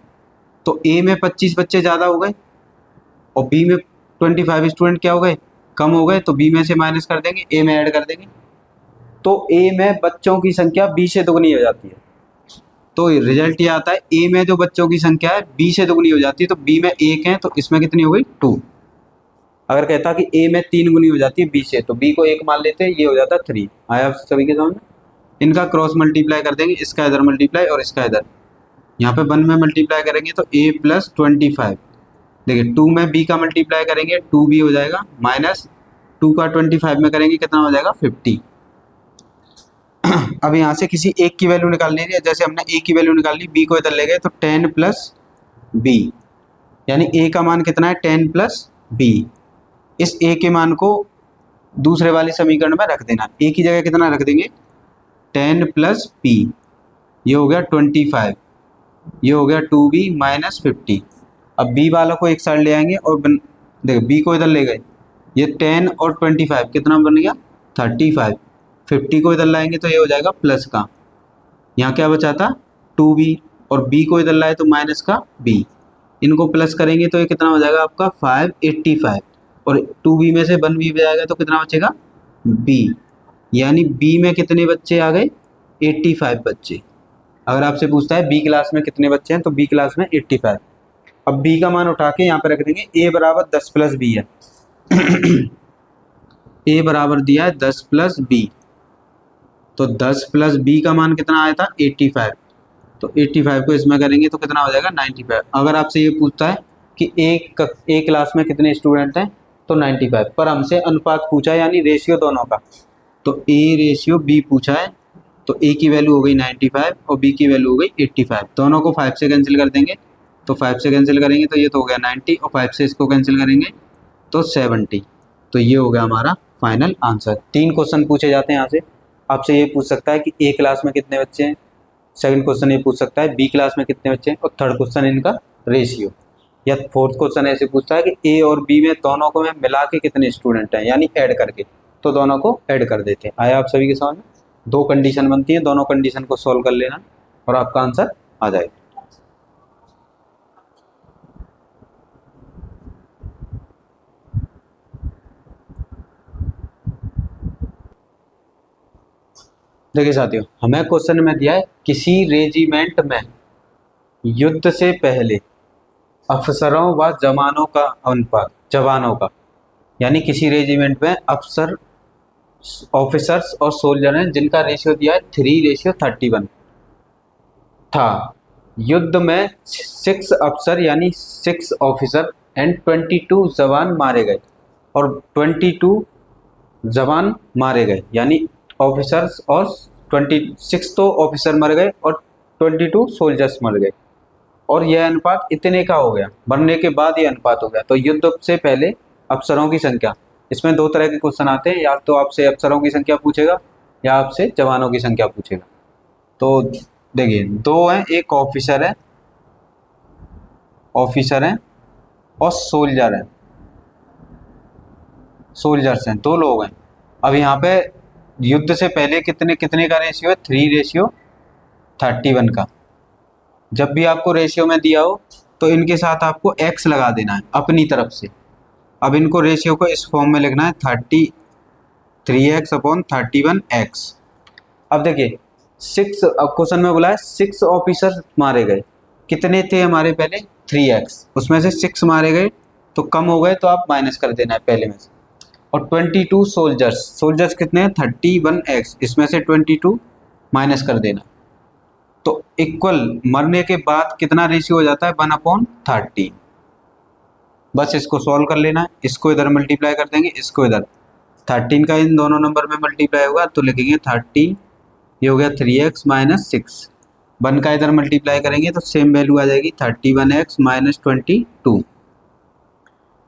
तो A में 25 बच्चे ज़्यादा हो गए और B में 25 स्टूडेंट क्या हो गए कम हो गए, तो B में से माइनस कर देंगे A में ऐड कर देंगे, तो A में बच्चों की संख्या B से दुगनी हो जाती है। तो रिजल्ट ये आता है A में जो बच्चों की संख्या है B से दुगनी हो जाती है, तो B में 1 है तो इसमें कितनी हो गई 2। अगर कहता कि A में 3 गुनी हो जाती है B से, तो B को 1 मान लेते हैं, ये हो जाता 3। आया आप सभी के सामने। इनका क्रॉस मल्टीप्लाई कर देंगे, इसका इधर मल्टीप्लाई और इसका इधर, यहाँ पे 1 में मल्टीप्लाई करेंगे तो A प्लस 25, देखिए 2 में B का मल्टीप्लाई करेंगे 2B हो जाएगा, माइनस 2 का 25 में करेंगे कितना हो जाएगा 50। अब यहाँ से किसी एक की वैल्यू निकालनी है, जैसे हमने A की वैल्यू निकाल ली, B को इधर ले गए तो 10 प्लस B, यानी A का मान कितना है 10 प्लस B। इस A के मान को दूसरे वाले समीकरण में रख देना, A की जगह कितना रख देंगे 10 प्लस B, ये हो गया 25, ये हो गया 2B माइनस 50। अब B वालों को एक साइड ले आएंगे और देखो B को इधर ले गए, ये 10 और 25 कितना बन गया 35, 50 को इधर लाएंगे तो ये हो जाएगा प्लस का, यहाँ क्या बचा था 2B, और B को इधर लाए तो माइनस का B, इनको प्लस करेंगे तो ये कितना हो जाएगा आपका 585, और 2B में से 1B जाएगा तो कितना बचेगा B, यानी B में कितने बच्चे आ गए 85 बच्चे। अगर आपसे पूछता है B क्लास में कितने बच्चे हैं, तो B क्लास में 85। अब B का मान उठा के यहाँ पे रख देंगे, A बराबर 10 प्लस B है। A बराबर दिया है 10 प्लस B, तो 10 प्लस B का मान कितना आया था 85, तो 85 को इसमें करेंगे तो कितना हो जाएगा 95। अगर आपसे ये पूछता है कि एक क्लास में कितने स्टूडेंट हैं, तो 95, पर हमसे अनुपात पूछा है यानी रेशियो दोनों का, तो A रेशियो B पूछा है, तो A की वैल्यू हो गई 95 और B की वैल्यू हो गई 85। दोनों को 5 से कैंसिल कर देंगे, तो 5 से कैंसिल करेंगे तो ये तो हो गया 90, और 5 से इसको कैंसिल करेंगे तो 70। तो ये हो गया हमारा फाइनल आंसर। 3 क्वेश्चन पूछे जाते हैं यहाँ से। आपसे ये पूछ सकता है कि A क्लास में कितने बच्चे हैं, सेकंड क्वेश्चन ये पूछ सकता है B क्लास में कितने बच्चे हैं, और थर्ड क्वेश्चन इनका रेशियो, या फोर्थ क्वेश्चन ऐसे पूछता है कि A और B में दोनों को में मिला के कितने स्टूडेंट हैं, यानी ऐड करके, तो दोनों को ऐड कर देते हैं। आया आप सभी के समझ में। 2 कंडीशन बनती है, दोनों कंडीशन को सॉल्व कर लेना और आपका आंसर आ जाएगा। देखिए साथियों, हमें क्वेश्चन में दिया है किसी रेजिमेंट में युद्ध से पहले अफसरों व जवानों का अनुपात, जवानों का यानी किसी रेजिमेंट में अफसर, ऑफिसर्स और सोल्जर हैं जिनका रेशियो दिया है 3:31 था। युद्ध में 6 अफसर यानी 6 ऑफिसर एंड 22 जवान मारे गए, और 22 जवान मारे गए यानी ऑफिसर्स, और 26 तो ऑफिसर मर गए और 22 सोल्जर्स मर गए, और यह अनुपात इतने का हो गया। मरने के बाद ये अनुपात हो गया। तो युद्ध से पहले अफसरों की संख्या, इसमें दो तरह के क्वेश्चन आते हैं, या तो आपसे अफसरों की संख्या पूछेगा या आपसे जवानों की संख्या पूछेगा। तो देखिए, दो हैं, एक ऑफिसर है, और सोल्जर है, सोल्जर्स हैं, दो लोग हैं। अब यहाँ पे युद्ध से पहले कितने कितने का रेशियो है? 3:31 का। जब भी आपको रेशियो में दिया हो तो इनके साथ आपको x लगा देना है अपनी तरफ से। अब इनको रेशियो को इस फॉर्म में लिखना है 3x/31x। अब देखिए 6, अब क्वेश्चन में बोला है 6 ऑफिसर मारे गए। कितने थे हमारे पहले? 3x, उसमें से 6 मारे गए तो कम हो गए, तो आप माइनस कर देना है पहले में से। और 22 सोल्जर्स, सोल्जर्स कितने हैं? 31x, इसमें से 22 माइनस कर देना। तो इक्वल मरने के बाद कितना रेशियो हो जाता है? 1/13। बस इसको सॉल्व कर लेना है, इसको इधर मल्टीप्लाई कर देंगे, इसको इधर। 13 का इन दोनों नंबर में मल्टीप्लाई होगा तो लिखेंगे 13, ये हो गया 3x - 6। 1 का इधर मल्टीप्लाई करेंगे तो सेम वैल्यू आ जाएगी 31x - 22।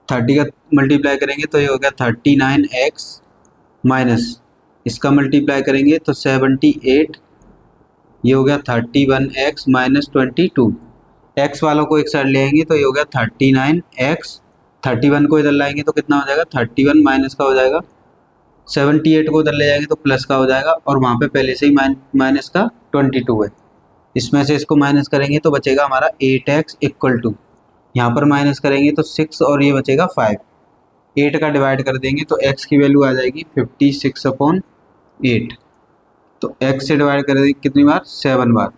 30 का मल्टीप्लाई करेंगे तो ये हो गया 39x माइनस, इसका मल्टीप्लाई करेंगे तो 78, ये हो गया 31x - 22। एक्स वालों को एक साइड ले आएंगे तो ये हो गया 39x। 31 को इधर लाएंगे तो कितना हो जाएगा? 31 माइनस का हो जाएगा, 78 को उधर ले जाएंगे तो प्लस का हो जाएगा, और वहाँ पे पहले से ही माइनस का 22 है। इसमें से इसको माइनस करेंगे तो बचेगा हमारा 8x इक्वल टू, यहाँ पर माइनस करेंगे तो 6 और ये बचेगा 5। 8 का डिवाइड कर देंगे तो x की वैल्यू आ जाएगी 56/8। तो x से डिवाइड कर देंगे कितनी बार? 7 बार।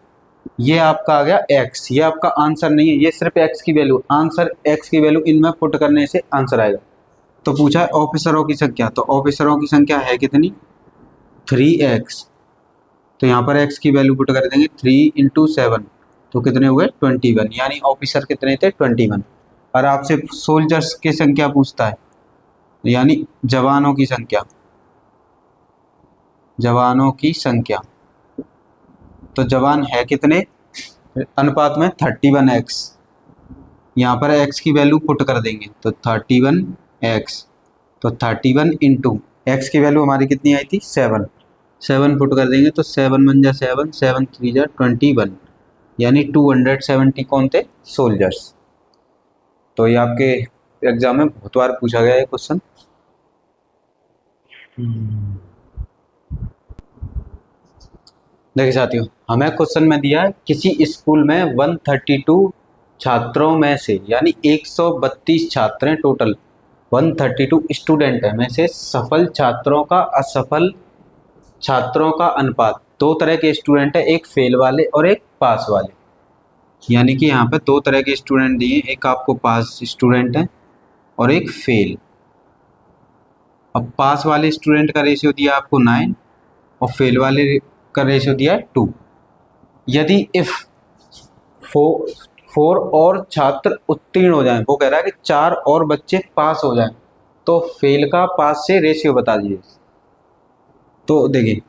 ये आपका आ गया x, ये आपका आंसर नहीं है, ये सिर्फ x की वैल्यू, आंसर x की वैल्यू इनमें पुट करने से आंसर आएगा। तो पूछा है ऑफिसरों की संख्या, तो ऑफिसरों की संख्या है कितनी? 3x। तो यहाँ पर x की वैल्यू पुट कर देंगे 3 × 7, तो कितने हुए? 21, यानी ऑफिसर कितने थे? 21। और आपसे सोल्जर्स की संख्या पूछता है, यानी जवानों की संख्या, जवानों की संख्या। तो जवान है कितने अनुपात में? 31x। यहाँ पर x की वैल्यू पुट कर देंगे तो 31x, तो 31 × x की वैल्यू हमारी कितनी आई थी? 7। 7 पुट कर देंगे तो 7 × 7, 7 × 3 = 21, यानी 270 कौन थे? सोल्जर्स। तो ये आपके एग्जाम में बहुत बार पूछा गया है क्वेश्चन। देखिए साथियों, हमें क्वेश्चन में दिया है किसी स्कूल में 132 छात्रों में से, यानी 132 छात्र हैं टोटल, 132 स्टूडेंट है में से सफल छात्रों का असफल छात्रों का अनुपात। दो तरह के स्टूडेंट है, एक फेल वाले और एक पास वाले, यानी कि यहाँ पे दो तरह के स्टूडेंट दिए, एक आपको पास स्टूडेंट है और एक फेल। अब पास वाले स्टूडेंट का रेशियो दिया आपको 9 और फेल वाले का रेशियो दिया है 2। यदि इफ 4 और छात्र उत्तीर्ण हो जाएं, वो कह रहा है कि 4 और बच्चे पास हो जाएं, तो फेल का पास से रेशियो बता दीजिए। तो देखिए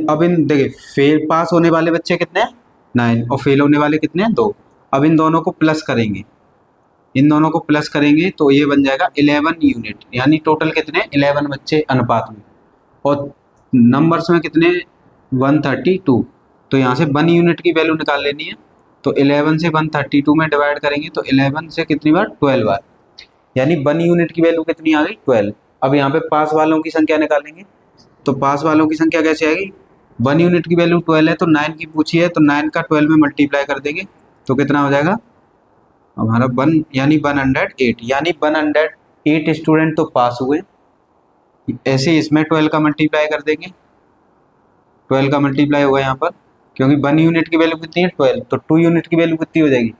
अब इन देखिए फेल पास होने वाले बच्चे कितने हैं? 9, और फेल होने वाले कितने हैं? 2। अब इन दोनों को प्लस करेंगे, इन दोनों को प्लस करेंगे तो ये बन जाएगा 11 यूनिट, यानी टोटल कितने? 11 बच्चे अनुपात में, और नंबर्स में कितने? 132। तो यहाँ से 1 यूनिट की वैल्यू निकाल लेनी है, तो 11 से 132 में डिवाइड करेंगे तो 11 से कितनी बार? 12 बार, यानी 1 यूनिट की वैल्यू कितनी आ गई? 12। अब यहाँ पे पास वालों की संख्या निकालेंगे, तो पास वालों की संख्या कैसे आएगी? 1 यूनिट की वैल्यू 12 है तो 9 की पूछी है, तो 9 का 12 में मल्टीप्लाई कर देंगे तो कितना हो जाएगा हमारा? 1, यानी 108, यानी 108 स्टूडेंट तो पास हुए। ऐसे इसमें 12 का मल्टीप्लाई कर देंगे, 12 का मल्टीप्लाई होगा यहाँ पर, क्योंकि 1 यूनिट की वैल्यू कितनी है 12, तो 2 यूनिट की वैल्यू कितनी हो जाएगी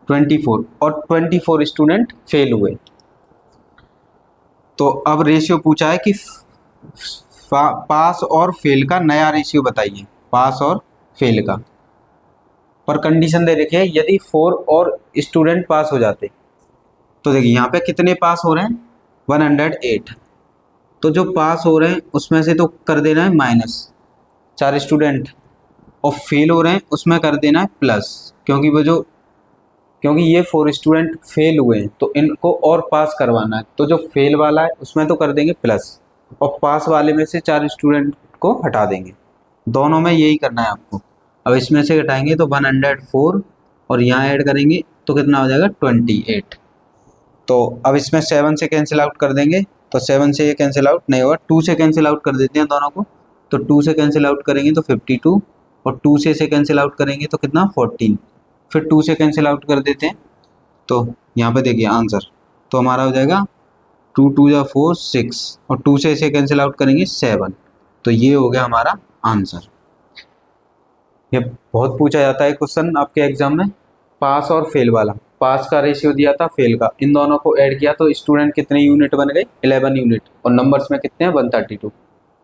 24, और 24 स्टूडेंट फेल हुए। तो अब रेशियो पूछा है कि पास और फेल का नया रेशियो बताइए, पास और फेल का। पर कंडीशन दे रखी है यदि 4 और स्टूडेंट पास हो जाते, तो देखिए यहाँ पे कितने पास हो रहे हैं 108, तो जो पास हो रहे हैं उसमें से तो कर देना है माइनस 4 स्टूडेंट, और फेल हो रहे हैं उसमें कर देना है प्लस, क्योंकि ये 4 स्टूडेंट फेल हुए हैं तो इनको और पास करवाना है, तो जो फेल वाला है उसमें तो कर देंगे प्लस, और पास वाले में से 4 स्टूडेंट को हटा देंगे। दोनों में यही करना है आपको। अब इसमें से घटाएंगे तो 104, और यहाँ ऐड करेंगे तो कितना हो जाएगा 28। तो अब इसमें 7 से कैंसिल आउट कर देंगे, तो 7 से ये कैंसिल आउट नहीं होगा, 2 से कैंसिल आउट कर देते हैं दोनों को, तो 2 से कैंसिल आउट करेंगे तो 52, और 2 से कैंसिल आउट करेंगे तो कितना 14, फिर 2 से कैंसिल आउट कर देते हैं, तो यहाँ पे देखिए आंसर तो हमारा हो जाएगा 2 2 या 4 6, और 2 से इसे कैंसिल आउट करेंगे 7, तो ये हो गया हमारा आंसर। ये बहुत पूछा जाता है क्वेश्चन आपके एग्जाम में, पास और फेल वाला। पास का रेशियो दिया था, फेल का, इन दोनों को ऐड किया तो स्टूडेंट कितने यूनिट बन गए 11 यूनिट, और नंबर्स में कितने हैं 132।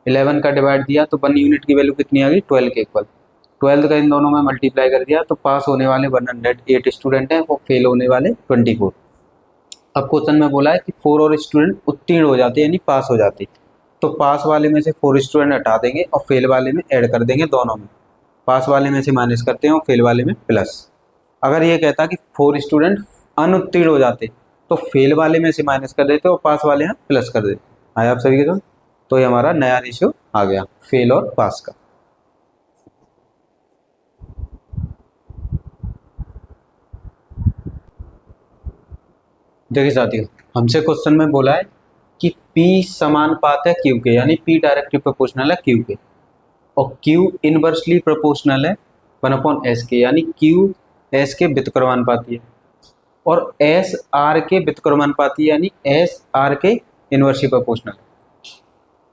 11 का डिवाइड दिया तो 1 यूनिट की वैल्यू कितनी आ गई 12 के इक्वल, 12 का इन दोनों में मल्टीप्लाई कर दिया तो पास होने वाले 108 स्टूडेंट हैं, वो फेल होने वाले 24। अब क्वेश्चन में बोला है कि 4 और स्टूडेंट उत्तीर्ण हो जाते यानी पास हो जाते, तो पास वाले में से 4 स्टूडेंट हटा देंगे और फेल वाले में ऐड कर देंगे, दोनों में पास वाले में से माइनस करते हैं और फेल वाले में प्लस। अगर ये कहता कि 4 स्टूडेंट अनुत्तीर्ण हो जाते तो फेल वाले में से माइनस कर देते और पास वाले में प्लस कर देते। आया आप सभी के साथ? तो ये हमारा नया रेशियो आ गया फेल और पास का। देखिए साथियों, हमसे क्वेश्चन में बोला है कि P समानुपात है Q के, यानी P डायरेक्टली प्रोपोर्शनल है Q के, और Q इनवर्सली प्रोपोर्शनल है 1/S के, यानी Q S के व्युत्क्रमानुपाती है, और S R के व्युत्क्रमानुपाती है, यानी S R के इनवर्सली प्रोपोर्शनल है।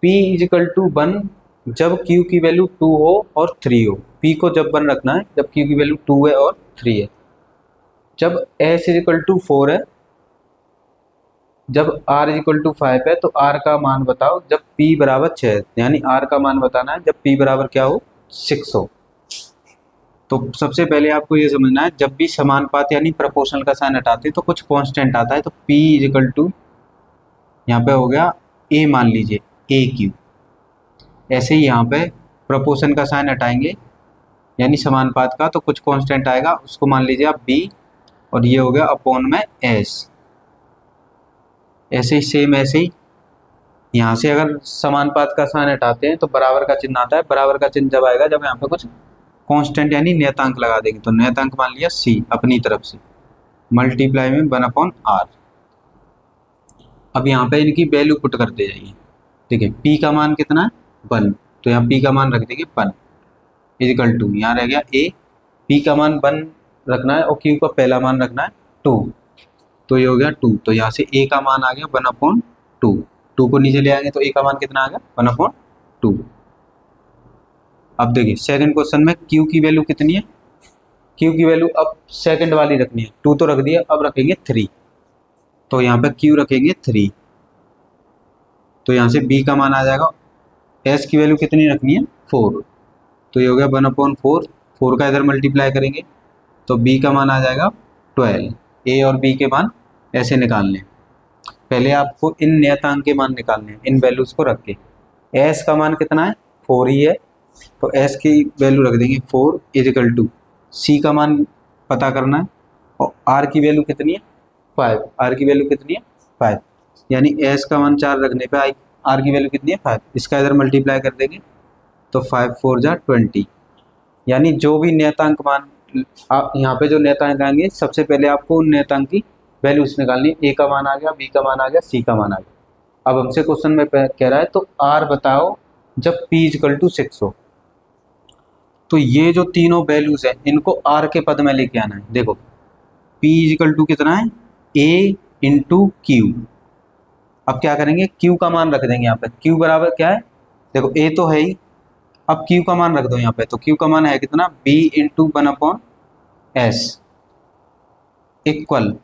P = 1 जब Q की वैल्यू 2 हो और 3 हो। P को जब 1 रखना है जब Q की वैल्यू 2 है और 3 है। जब S = 4 है, जब R = 5 है, तो R का मान बताओ जब P = 6 है, यानी R का मान बताना है जब P बराबर क्या हो 6 हो। तो सबसे पहले आपको ये समझना है, जब भी समानुपात यानी प्रोपोर्शनल का साइन हटाते हैं तो कुछ कांस्टेंट आता है, तो P = यहाँ पे हो गया A, मान लीजिए AQ। ऐसे ही यहाँ पे प्रोपोर्शन का साइन हटाएंगे यानी समानुपात का, तो कुछ कांस्टेंट आएगा, उसको मान लीजिए आप B, और ये हो गया अपॉन में S। ऐसे ही सेम ऐसे ही यहाँ से अगर समानुपात का साइन हटाते हैं तो बराबर का चिन्ह आता है। बराबर का चिन्ह जब आएगा जब यहाँ पे कुछ कांस्टेंट यानी नियतांक लगा देंगे, तो नियतांक मान लिया C अपनी तरफ से, मल्टीप्लाई में 1/R। अब यहाँ पे इनकी वैल्यू पुट करते जाइए। ठीक है, P का मान कितना है 1, तो यहाँ P का मान रख देंगे 1 = यहाँ रह गया A, P का मान 1 रखना है और Q का पहला मान रखना है 2, तो ये हो गया 2, तो यहाँ से A का मान आ गया 1/2। 2 को नीचे ले आएंगे तो A का मान कितना आ गया 1/2। अब देखिए सेकंड क्वेश्चन में Q की वैल्यू कितनी है, Q की वैल्यू अब सेकंड वाली रखनी है, 2 तो रख दिया, अब रखेंगे 3, तो यहाँ पे Q रखेंगे 3, तो यहाँ से B का मान आ जाएगा, S की वैल्यू कितनी रखनी है 4, तो ये हो गया 1/4, 4 का इधर मल्टीप्लाई करेंगे तो B का मान आ जाएगा 12। A और B के मान ऐसे निकालने, पहले आपको इन नियतांक के मान निकालने हैं, इन वैल्यूज को रख के। S का मान कितना है 4 ही है, तो S की वैल्यू रख देंगे 4 = C का मान पता करना है, और R की वैल्यू कितनी है 5, R की वैल्यू कितनी है 5, यानी S का मान 4 रखने पे R की वैल्यू कितनी है 5, इसका इधर मल्टीप्लाई कर देंगे तो 5 4 जा 20, यानी जो भी नियतांक मान आप यहाँ पे जो नियतांक आएंगे सबसे पहले आपको उन नियतांक की वैल्यूज निकालनी। A का मान आ गया, B का मान आ गया, C का मान आ गया। अब हमसे क्वेश्चन में कह रहा है तो R बताओ जब P = 6 हो, तो ये जो तीनों वैल्यूज हैं इनको R के पद में लेके आना है। देखो P = कितना है A × Q। अब क्या करेंगे, Q का मान रख देंगे यहाँ पे, Q बराबर क्या है, देखो A तो है ही, अब Q का मान रख दो यहाँ पे, तो Q का मान है कितना, B इंटू 1/S इक्वल,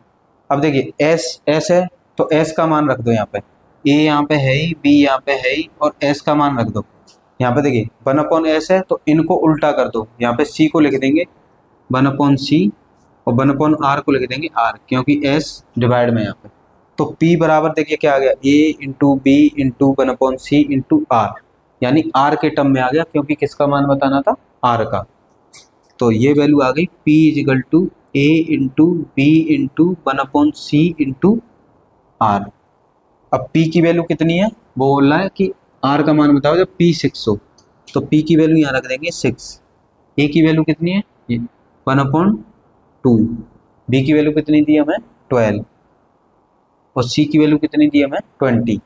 अब देखिए S है तो S का मान रख दो यहाँ पे, A यहाँ पे है ही, B यहाँ पे है ही, और S का मान रख दो यहाँ पे। देखिए 1/S है तो इनको उल्टा कर दो, यहाँ पे C को लिख देंगे 1/C और 1/R को लिख देंगे R, क्योंकि S डिवाइड में यहाँ पे। तो P बराबर देखिए क्या आ गया, A into B into 1/C into R, यानी R के टर्म में आ गया, क्योंकि किसका मान बताना था, R का। तो ये वैल्यू आ गई P equal to A into B into 1/C into R। अब P की वैल्यू कितनी है, वो बोल रहा है कि R का मान बताओ जब P 6 हो, तो P की वैल्यू यहाँ रख देंगे 6। A की वैल्यू कितनी है, 1/2। B की वैल्यू कितनी दी हमें, 12, और C की वैल्यू कितनी दी हमें, 20।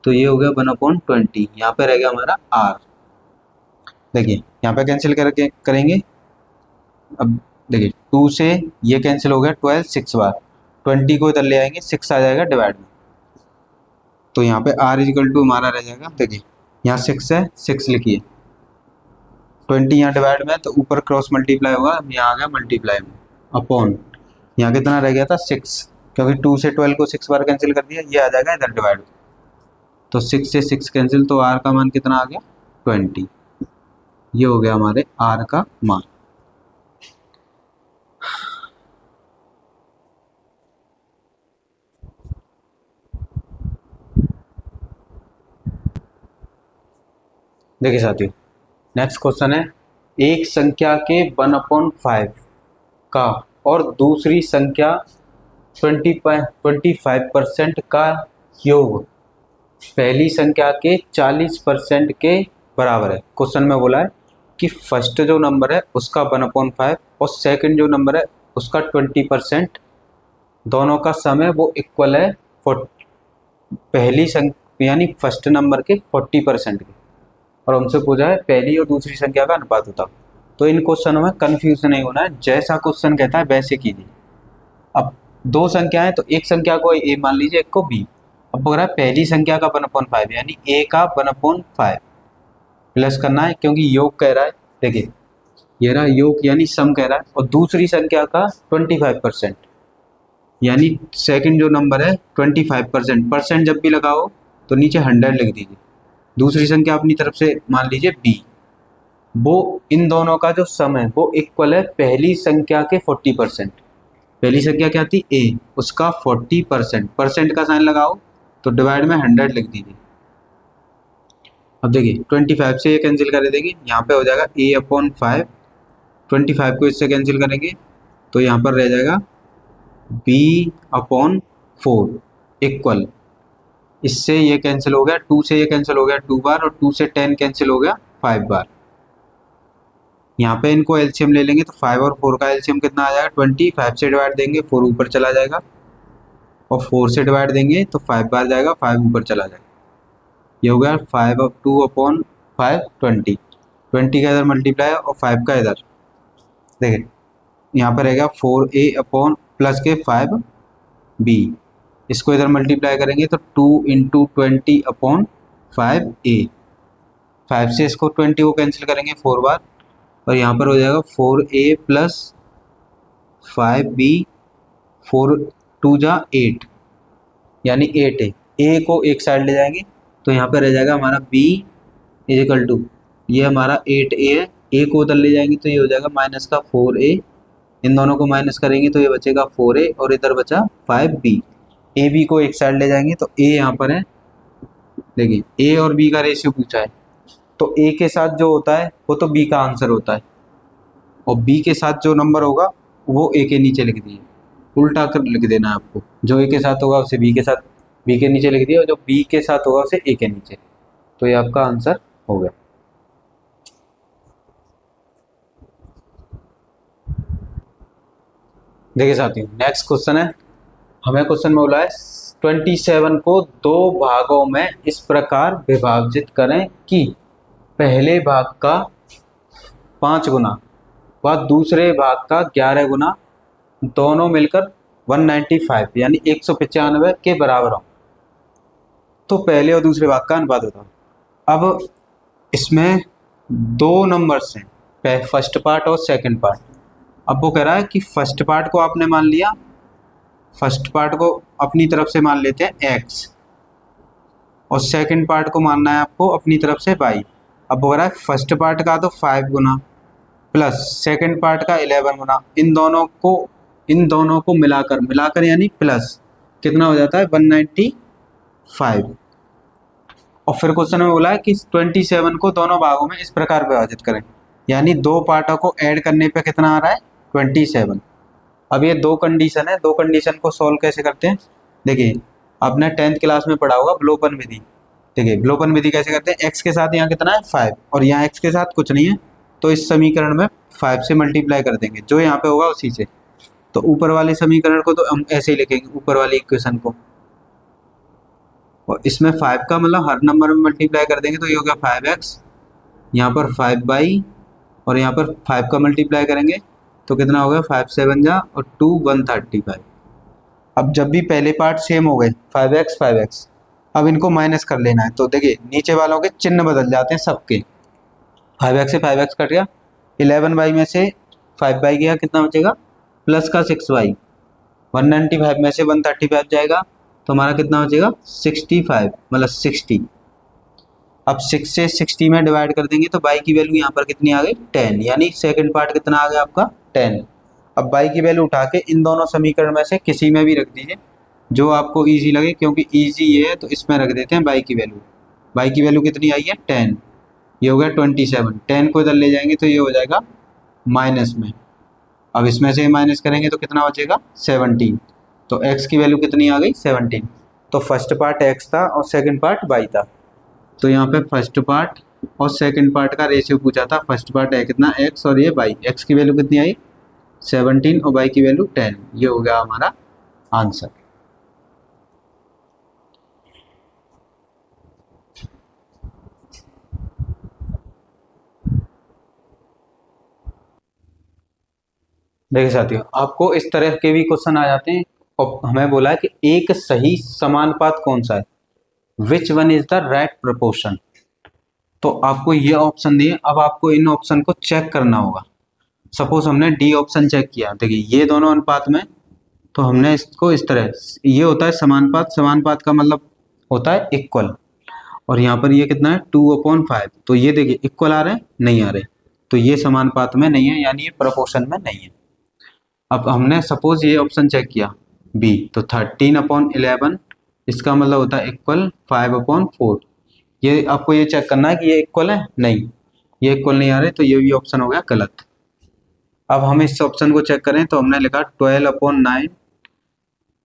तो ये हो गया 1/20, यहाँ पे रह गया हमारा R। देखिए यहाँ पे कैंसिल करके करेंगे, अब देखिए 2 से ये कैंसिल हो गया, 12 6 बार, 20 को इधर ले आएंगे, 6 आ जाएगा डिवाइड में, तो यहाँ पे R इजिकल टू हमारा रह जाएगा, देखिए यहाँ 6 है, 6 लिखिए, 20 यहाँ डिवाइड में, तो ऊपर क्रॉस मल्टीप्लाई होगा, यहाँ आ गया मल्टीप्लाई में, अपॉन यहाँ कितना रह गया था 6, क्योंकि 2 से 12 को 6 बार कैंसिल कर दिया, ये आ जाएगा इधर डिवाइड, तो 6 से 6 कैंसिल, तो R का मान कितना आ गया, 20। ये हो गया हमारे R का मान। देखिए साथियों, नेक्स्ट क्वेश्चन है, एक संख्या के 1/5 का और दूसरी संख्या 25% का योग पहली संख्या के 40% के बराबर है। क्वेश्चन में बोला है कि फर्स्ट जो नंबर है उसका 1/5 और सेकंड जो नंबर है उसका 20%, दोनों का समय वो इक्वल है पहली संख्या यानी फर्स्ट नंबर के 40% के, और हमसे पूछा है पहली और दूसरी संख्या का अनुपात बताओ। तो इन क्वेश्चनों में कंफ्यूज नहीं होना है, जैसा क्वेश्चन कहता है वैसे कीजिए। अब दो संख्याएं, तो एक संख्या को ए मान लीजिए, एक को बी। अब बोल रहा है पहली संख्या का 1/5 यानी ए का 1/5 प्लस करना है, क्योंकि योग कह रहा है। देखिए ये रहा योग यानी सम कह रहा है, और दूसरी संख्या का 25% यानी सेकंड जो नंबर है 25%। परसेंट जब भी लगाओ तो नीचे 100 लिख दीजिए। दूसरी संख्या अपनी तरफ से मान लीजिए बी, वो इन दोनों का जो सम है वो इक्वल है पहली संख्या के 40%। पहली संख्या क्या थी ए, उसका 40%, परसेंट का साइन लगाओ तो डिवाइड में 100 लिख दीजिए। अब देखिए 25 से ये कैंसिल कर देंगे, यहाँ पे हो जाएगा A/5, 25 को इससे कैंसिल करेंगे तो यहाँ पर रह जाएगा B/4 इक्वल, इससे ये कैंसिल हो गया, 2 से ये कैंसिल हो गया 2 बार, और 2 से 10 कैंसिल हो गया 5 बार। यहाँ पे इनको एलसीएम ले लेंगे तो 5 और 4 का एलसीएम कितना आ जाएगा 20। 5 से डिवाइड देंगे 4 ऊपर चला जाएगा, और 4 से डिवाइड देंगे तो 5 बार जाएगा, 5 ऊपर चला जाएगा। ये हो गया 5/2/5 20, 20 का इधर मल्टीप्लाई और 5 का इधर। देखिए यहाँ पर रहेगा 4A अपॉन प्लस के 5B, इसको इधर मल्टीप्लाई करेंगे तो 2 इंटू 20/5A। 5 से इसको 20 को कैंसिल करेंगे 4 बार, और यहाँ पर हो जाएगा 4A प्लस 5B, 4 2 जा 8 यानी 8 है। A को एक साइड ले जाएंगे तो यहाँ पर रह जाएगा हमारा B इजिकल टू, ये हमारा 8A है, A को उधर ले जाएंगे तो ये हो जाएगा माइनस का 4A, इन दोनों को माइनस करेंगे तो ये बचेगा 4A, और इधर बचा 5B। ए बी को एक साइड ले जाएंगे तो ए यहाँ पर है, देखिए ए और बी का रेशियो पूछा है, तो ए के साथ जो होता है वो तो बी का आंसर होता है, और बी के साथ जो नंबर होगा वो ए के नीचे लिख दिए, उल्टा कर लिख देना है आपको। जो ए के साथ होगा उसे बी के साथ बी के नीचे लिख दिया, और जो बी के साथ होगा उसे ए के नीचे, तो ये आपका आंसर हो गया। देखिए साथियों नेक्स्ट क्वेश्चन है, हमें क्वेश्चन में बोला है 27 को दो भागों में इस प्रकार विभाजित करें कि पहले भाग का 5 गुना व दूसरे भाग का 11 गुना दोनों मिलकर 195 यानी 195 के बराबर हो, तो पहले और दूसरे भाग का अनुपात बताओ। अब इसमें दो नंबर्स हैं, फर्स्ट पार्ट और सेकंड पार्ट। अब वो कह रहा है कि फर्स्ट पार्ट को आपने मान लिया, फर्स्ट पार्ट को अपनी तरफ से मान लेते हैं x, और सेकंड पार्ट को मानना है आपको अपनी तरफ से y। अब वो कह रहा है फर्स्ट पार्ट का तो 5 गुना प्लस सेकंड पार्ट का 11 गुना, इन दोनों को मिलाकर मिलाकर यानी प्लस कितना हो जाता है 195। और फिर क्वेश्चन में बोला है कि 27 को दोनों भागों में इस प्रकार विभाजित करें, यानी दो पार्टों को ऐड करने पे कितना आ रहा है 27। अब ये दो कंडीशन है, दो कंडीशन को सॉल्व कैसे करते हैं, देखिए आपने 10th क्लास में पढ़ा होगा विलोपन विधि। देखिए विलोपन विधि कैसे करते हैं, x के साथ यहाँ कितना है 5 और यहाँ x के साथ कुछ नहीं है, तो इस समीकरण में 5 से मल्टीप्लाई कर देंगे, जो यहाँ पे होगा उसी से। तो ऊपर वाले समीकरण को तो हम ऐसे ही लिखेंगे, ऊपर वाली इक्वेशन को, और इसमें 5 का मतलब हर नंबर में मल्टीप्लाई कर देंगे, तो ये हो गया 5x, यहाँ पर 5y, और यहाँ पर 5 का मल्टीप्लाई करेंगे तो कितना हो गया 5 7 जा और 2 135। अब जब भी पहले पार्ट सेम हो गए 5x, अब इनको माइनस कर लेना है, तो देखिए नीचे वालों के चिन्ह बदल जाते हैं सबके। 5x से 5x कट गया, 11y में से 5y गया, कितना बचेगा प्लस का 6y, 195 में से 135 जाएगा तो हमारा कितना बचेगा 65, मतलब 60। अब 6 से 60 में डिवाइड कर देंगे तो y की वैल्यू यहाँ पर कितनी आ गई 10, यानी सेकंड पार्ट कितना आ गया आपका 10। अब y की वैल्यू उठा के इन दोनों समीकरण में से किसी में भी रख दीजिए जो आपको इजी लगे, क्योंकि इजी ये है तो इसमें रख देते हैं y की वैल्यू। y की वैल्यू कितनी आई है 10, ये हो गया 27, 10 को इधर ले जाएंगे तो ये हो जाएगा माइनस में। अब इसमें से माइनस करेंगे तो कितना बचेगा 17, तो x की वैल्यू कितनी आ गई 17। तो फर्स्ट पार्ट x था और सेकंड पार्ट y था, तो यहाँ पे फर्स्ट पार्ट और सेकंड पार्ट का रेशियो पूछा था। फर्स्ट पार्ट है कितना x और ये y, x की वैल्यू कितनी आई 17 और y की वैल्यू 10, ये हो गया हमारा आंसर। देखिए साथियों, आपको इस तरह के भी क्वेश्चन आ जाते हैं और हमें बोला है कि एक सही समानुपात कौन सा है, which one is the right proportion. तो आपको ये ऑप्शन दिए, अब आपको इन ऑप्शन को चेक करना होगा। सपोज हमने डी ऑप्शन चेक किया, देखिए ये दोनों अनुपात में, तो हमने इसको इस तरह, ये होता है समानुपात, समानुपात का मतलब होता है इक्वल, और यहाँ पर ये कितना है 2/5, तो ये देखिए इक्वल आ रहे हैं नहीं आ रहे, तो ये समानुपात में नहीं है, यानी ये प्रोपोर्शन में नहीं है। अब हमने सपोज ये ऑप्शन चेक किया बी, तो 13/11, इसका मतलब होता है इक्वल 5/4। ये आपको ये चेक करना है कि ये इक्वल है, नहीं ये इक्वल नहीं आ रहे, तो ये भी ऑप्शन हो गया गलत। अब हम इस ऑप्शन को चेक करें तो हमने लिखा 12/9,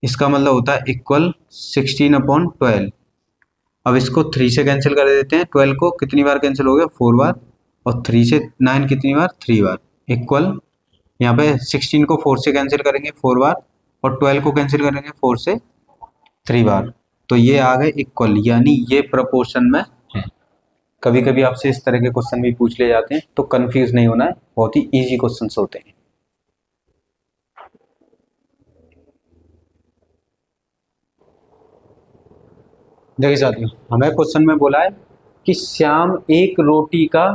इसका मतलब होता है इक्वल 16/12। अब इसको 3 से कैंसिल कर देते हैं, 12 को कितनी बार कैंसिल हो गया 4 बार, और 3 से 9 कितनी बार 3 बार, इक्वल यहाँ पे 16 को 4 से कैंसिल करेंगे 4 बार, और 12 को कैंसिल करेंगे 4 से 3 बार, तो ये आ गए इक्वल, यानी ये प्रोपोर्शन में है। कभी कभी आपसे इस तरह के क्वेश्चन भी पूछ ले जाते हैं, तो कंफ्यूज नहीं होना है, बहुत ही इजी क्वेश्चंस होते हैं। देखिए साथियों, हमें क्वेश्चन में बोला है कि श्याम एक रोटी का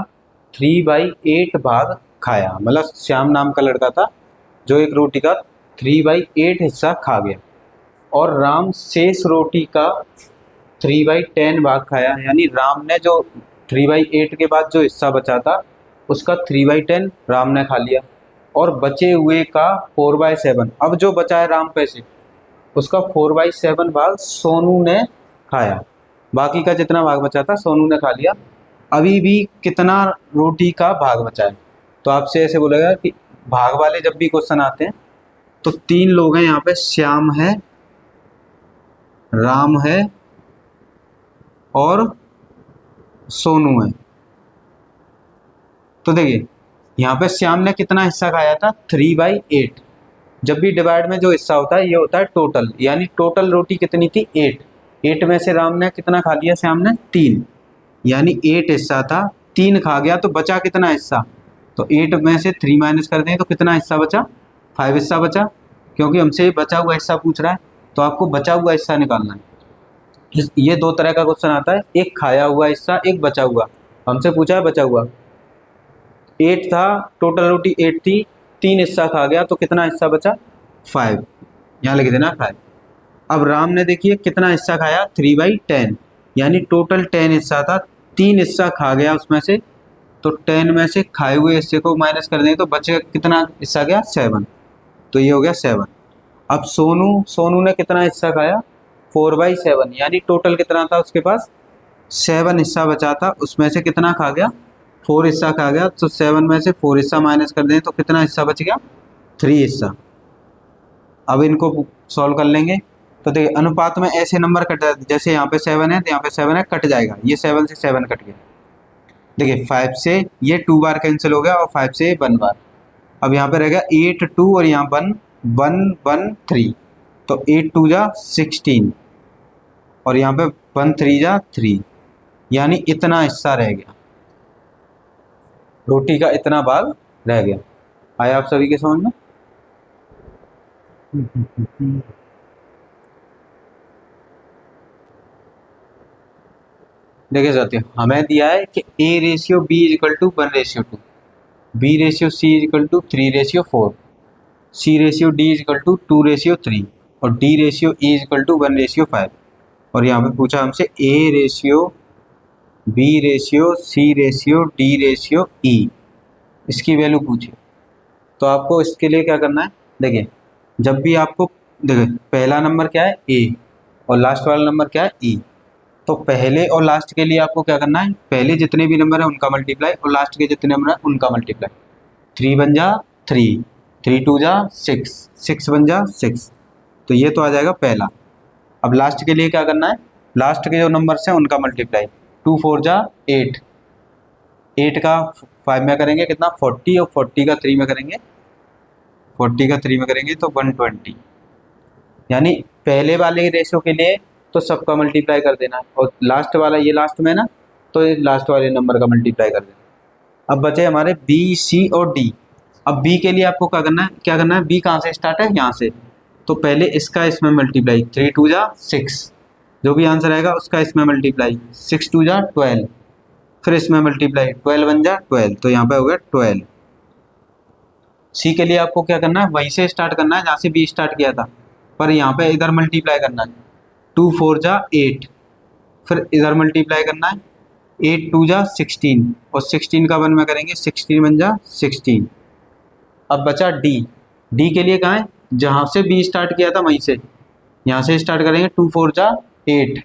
3/8 भाग खाया, मतलब श्याम नाम का लड़का था जो एक रोटी का 3/8 हिस्सा खा गया, और राम शेष रोटी का 3/10 भाग खाया, यानी राम ने जो 3/8 के बाद जो हिस्सा बचा था उसका 3/10 राम ने खा लिया, और बचे हुए का 4/7, अब जो बचा है राम पैसे उसका 4/7 भाग सोनू ने खाया, बाकी का जितना भाग बचा था सोनू ने खा लिया। अभी भी कितना रोटी का भाग बचा है, तो आपसे ऐसे बोलेगा कि भाग वाले जब भी क्वेश्चन आते हैं तो 3 लोग हैं यहाँ पे, श्याम है, राम है और सोनू है। तो देखिए यहाँ पे श्याम ने कितना हिस्सा खाया था 3/8, जब भी डिवाइड में जो हिस्सा होता है ये होता है टोटल, यानी टोटल रोटी कितनी थी 8 में से राम ने कितना खा लिया श्याम ने 3, यानी 8 हिस्सा था, 3 खा गया, तो बचा कितना हिस्सा, तो 8 में से 3 माइनस कर दें तो कितना हिस्सा बचा 5 हिस्सा बचा, क्योंकि हमसे बचा हुआ हिस्सा पूछ रहा है तो आपको बचा हुआ हिस्सा निकालना है। ये 2 तरह का क्वेश्चन आता है, एक खाया हुआ हिस्सा, एक बचा हुआ। हमसे पूछा है बचा हुआ, 8 था, टोटल रोटी 8 थी, 3 हिस्सा खा गया तो कितना हिस्सा बचा? 5। यहाँ लिख देना 5। अब राम ने देखिए कितना हिस्सा खाया? 3/10, यानी टोटल 10 हिस्सा था, 3 हिस्सा खा गया उसमें से, तो 10 में से खाए हुए हिस्से को माइनस कर देंगे तो बचेगा कितना हिस्सा गया? 7। तो ये हो गया 7। अब सोनू ने कितना हिस्सा खाया? 4/7, यानी टोटल कितना था उसके पास? 7 हिस्सा बचा था, उसमें से कितना खा गया? 4 हिस्सा खा गया, तो 7 में से 4 हिस्सा माइनस कर दें तो कितना हिस्सा बच गया? 3 हिस्सा। अब इनको सॉल्व कर लेंगे तो देखिए अनुपात में ऐसे नंबर कट जाते, जैसे यहाँ पे 7 है तो यहाँ पे 7 है, कट जाएगा, ये 7 से 7 कट गया। देखिए 5 से ये 2 बार कैंसिल हो गया और 5 से 1 बार। अब यहाँ पे रह गया 8 2 और यहाँ 1 1 1 3, तो 8 2 जा 16 और यहाँ पे 1 3 जा 3, यानी इतना हिस्सा रह गया, रोटी का इतना भाग रह गया। आया आप सभी के समझ में? देखे जाते हैं, हमें दिया है कि A/B=1:2, B/C=3:4, C/D=2:3 और D/E=1:5। और यहाँ पे पूछा हमसे A/B/C/D/E, इसकी वैल्यू पूछी। तो आपको इसके लिए क्या करना है? देखिए जब भी आपको, देखिए पहला नंबर क्या है? A और लास्ट वाला नंबर क्या है? E। तो पहले और लास्ट के लिए आपको क्या करना है? पहले जितने भी नंबर है उनका मल्टीप्लाई और लास्ट के जितने नंबर है उनका मल्टीप्लाई। 3 बन जा 3, 3 2 जा 6, 6 बन जा 6, तो ये तो आ जाएगा पहला। अब लास्ट के लिए क्या करना है? लास्ट के जो नंबर्स हैं उनका मल्टीप्लाई। 2 4 जा 8, 8 का 5 में करेंगे कितना? 40 और 40 का 3 में करेंगे, 40 का 3 में करेंगे तो 120, यानी पहले वाले रेशो के लिए तो सबका मल्टीप्लाई कर देना है और लास्ट वाला, ये लास्ट में ना, तो ये लास्ट वाले नंबर का मल्टीप्लाई कर देना। अब बचे हमारे B C और D। अब B के लिए आपको क्या करना है? क्या करना है? B कहाँ से स्टार्ट है? यहाँ से, तो पहले इसका इसमें मल्टीप्लाई, 3 2 जा 6, जो भी आंसर आएगा उसका इसमें मल्टीप्लाई, 6 2 जा 12, फिर इसमें मल्टीप्लाई, 12 1 जा 12, तो यहाँ पे हो गया 12। C के लिए आपको क्या करना है? वहीं से स्टार्ट करना है जहाँ से B स्टार्ट किया था, पर यहाँ पे इधर मल्टीप्लाई करना है, 2 4 जा 8, फिर इधर मल्टीप्लाई करना है, 8 2 जा 16 और 16 का 1 में करेंगे, 16 1 जा 16। अब बचा D। D के लिए कहाँ है? जहाँ से B स्टार्ट किया था वहीं से, यहाँ से स्टार्ट करेंगे, 2 4 जा 8,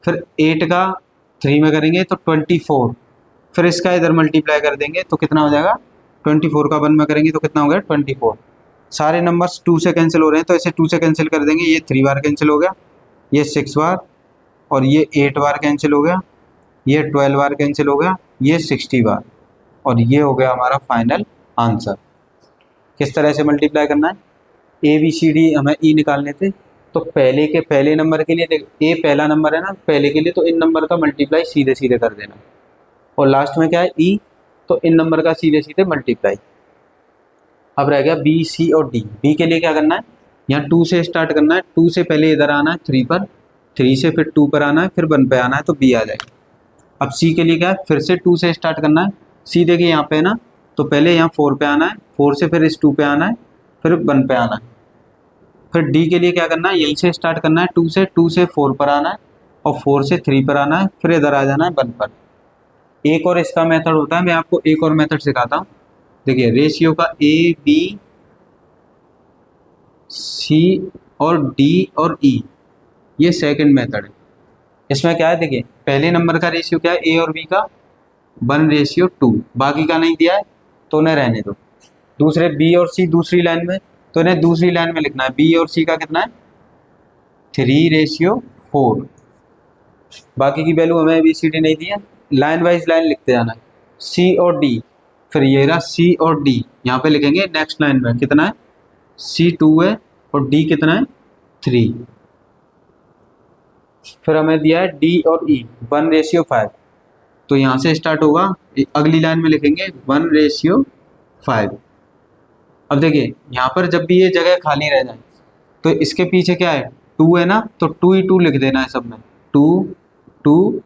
फिर 8 का 3 में करेंगे तो 24, फिर इसका इधर मल्टीप्लाई कर देंगे तो कितना हो जाएगा? 24 का 1 में करेंगे तो कितना हो गया? 24। सारे नंबर्स 2 से कैंसिल हो रहे हैं तो इसे 2 से कैंसिल कर देंगे, ये 3 बार कैंसिल हो गया, ये 6 बार और ये 8 बार कैंसिल हो गया, ये 12 बार कैंसिल हो गया, ये 60 बार, और ये हो गया हमारा फाइनल आंसर। किस तरह से मल्टीप्लाई करना है? ABCD हमें E निकालने थे, तो पहले के पहले नंबर के लिए A पहला नंबर है ना, पहले के लिए तो इन नंबर का मल्टीप्लाई सीधे सीधे कर देना, और लास्ट में क्या है? E, तो इन नंबर का सीधे सीधे मल्टीप्लाई। अब रह गया B C और D। B के लिए क्या करना है? यहाँ 2 से स्टार्ट करना है, 2 से पहले इधर आना है 3 पर, 3 से फिर 2 पर आना है, फिर 1 पे आना है, तो B आ जाएगा। अब C के लिए क्या है? फिर से 2 से स्टार्ट करना है, C देखिए यहाँ पे है ना, तो पहले यहाँ 4 पे आना है, 4 से फिर इस 2 पे आना है, फिर 1 पे आना है। फिर D के लिए क्या करना है? यहीं से स्टार्ट करना है, 2 से 4 पर आना है और 4 से 3 पर आना है, फिर इधर आ जाना है 1 पर। एक और इसका मेथड होता है, मैं आपको एक और मेथड सिखाता हूँ। देखिए रेशियो का A B C और D और E, ये सेकंड मेथड है। इसमें क्या है? देखिए पहले नंबर का रेशियो क्या है? A और B का 1:2, बाकी का नहीं दिया है तो उन्हें रहने दो। दूसरे B और C दूसरी लाइन में, तो इन्हें दूसरी लाइन में लिखना है। B और C का कितना है? 3:4। बाकी की वैल्यू हमें ABCD नहीं दी है, लाइन वाइज लाइन लिखते जाना है। C और D, फिर ये रहा C और D, यहाँ पे लिखेंगे नेक्स्ट लाइन में कितना है? C 2 है और D कितना है? 3। फिर हमें दिया है D और E 1:5, तो यहाँ से स्टार्ट होगा, अगली लाइन में लिखेंगे 1:5। अब देखिए यहाँ पर जब भी ये जगह खाली रह जाए तो इसके पीछे क्या है? 2 है ना, तो 2 ही 2 लिख देना है सब में, 2 2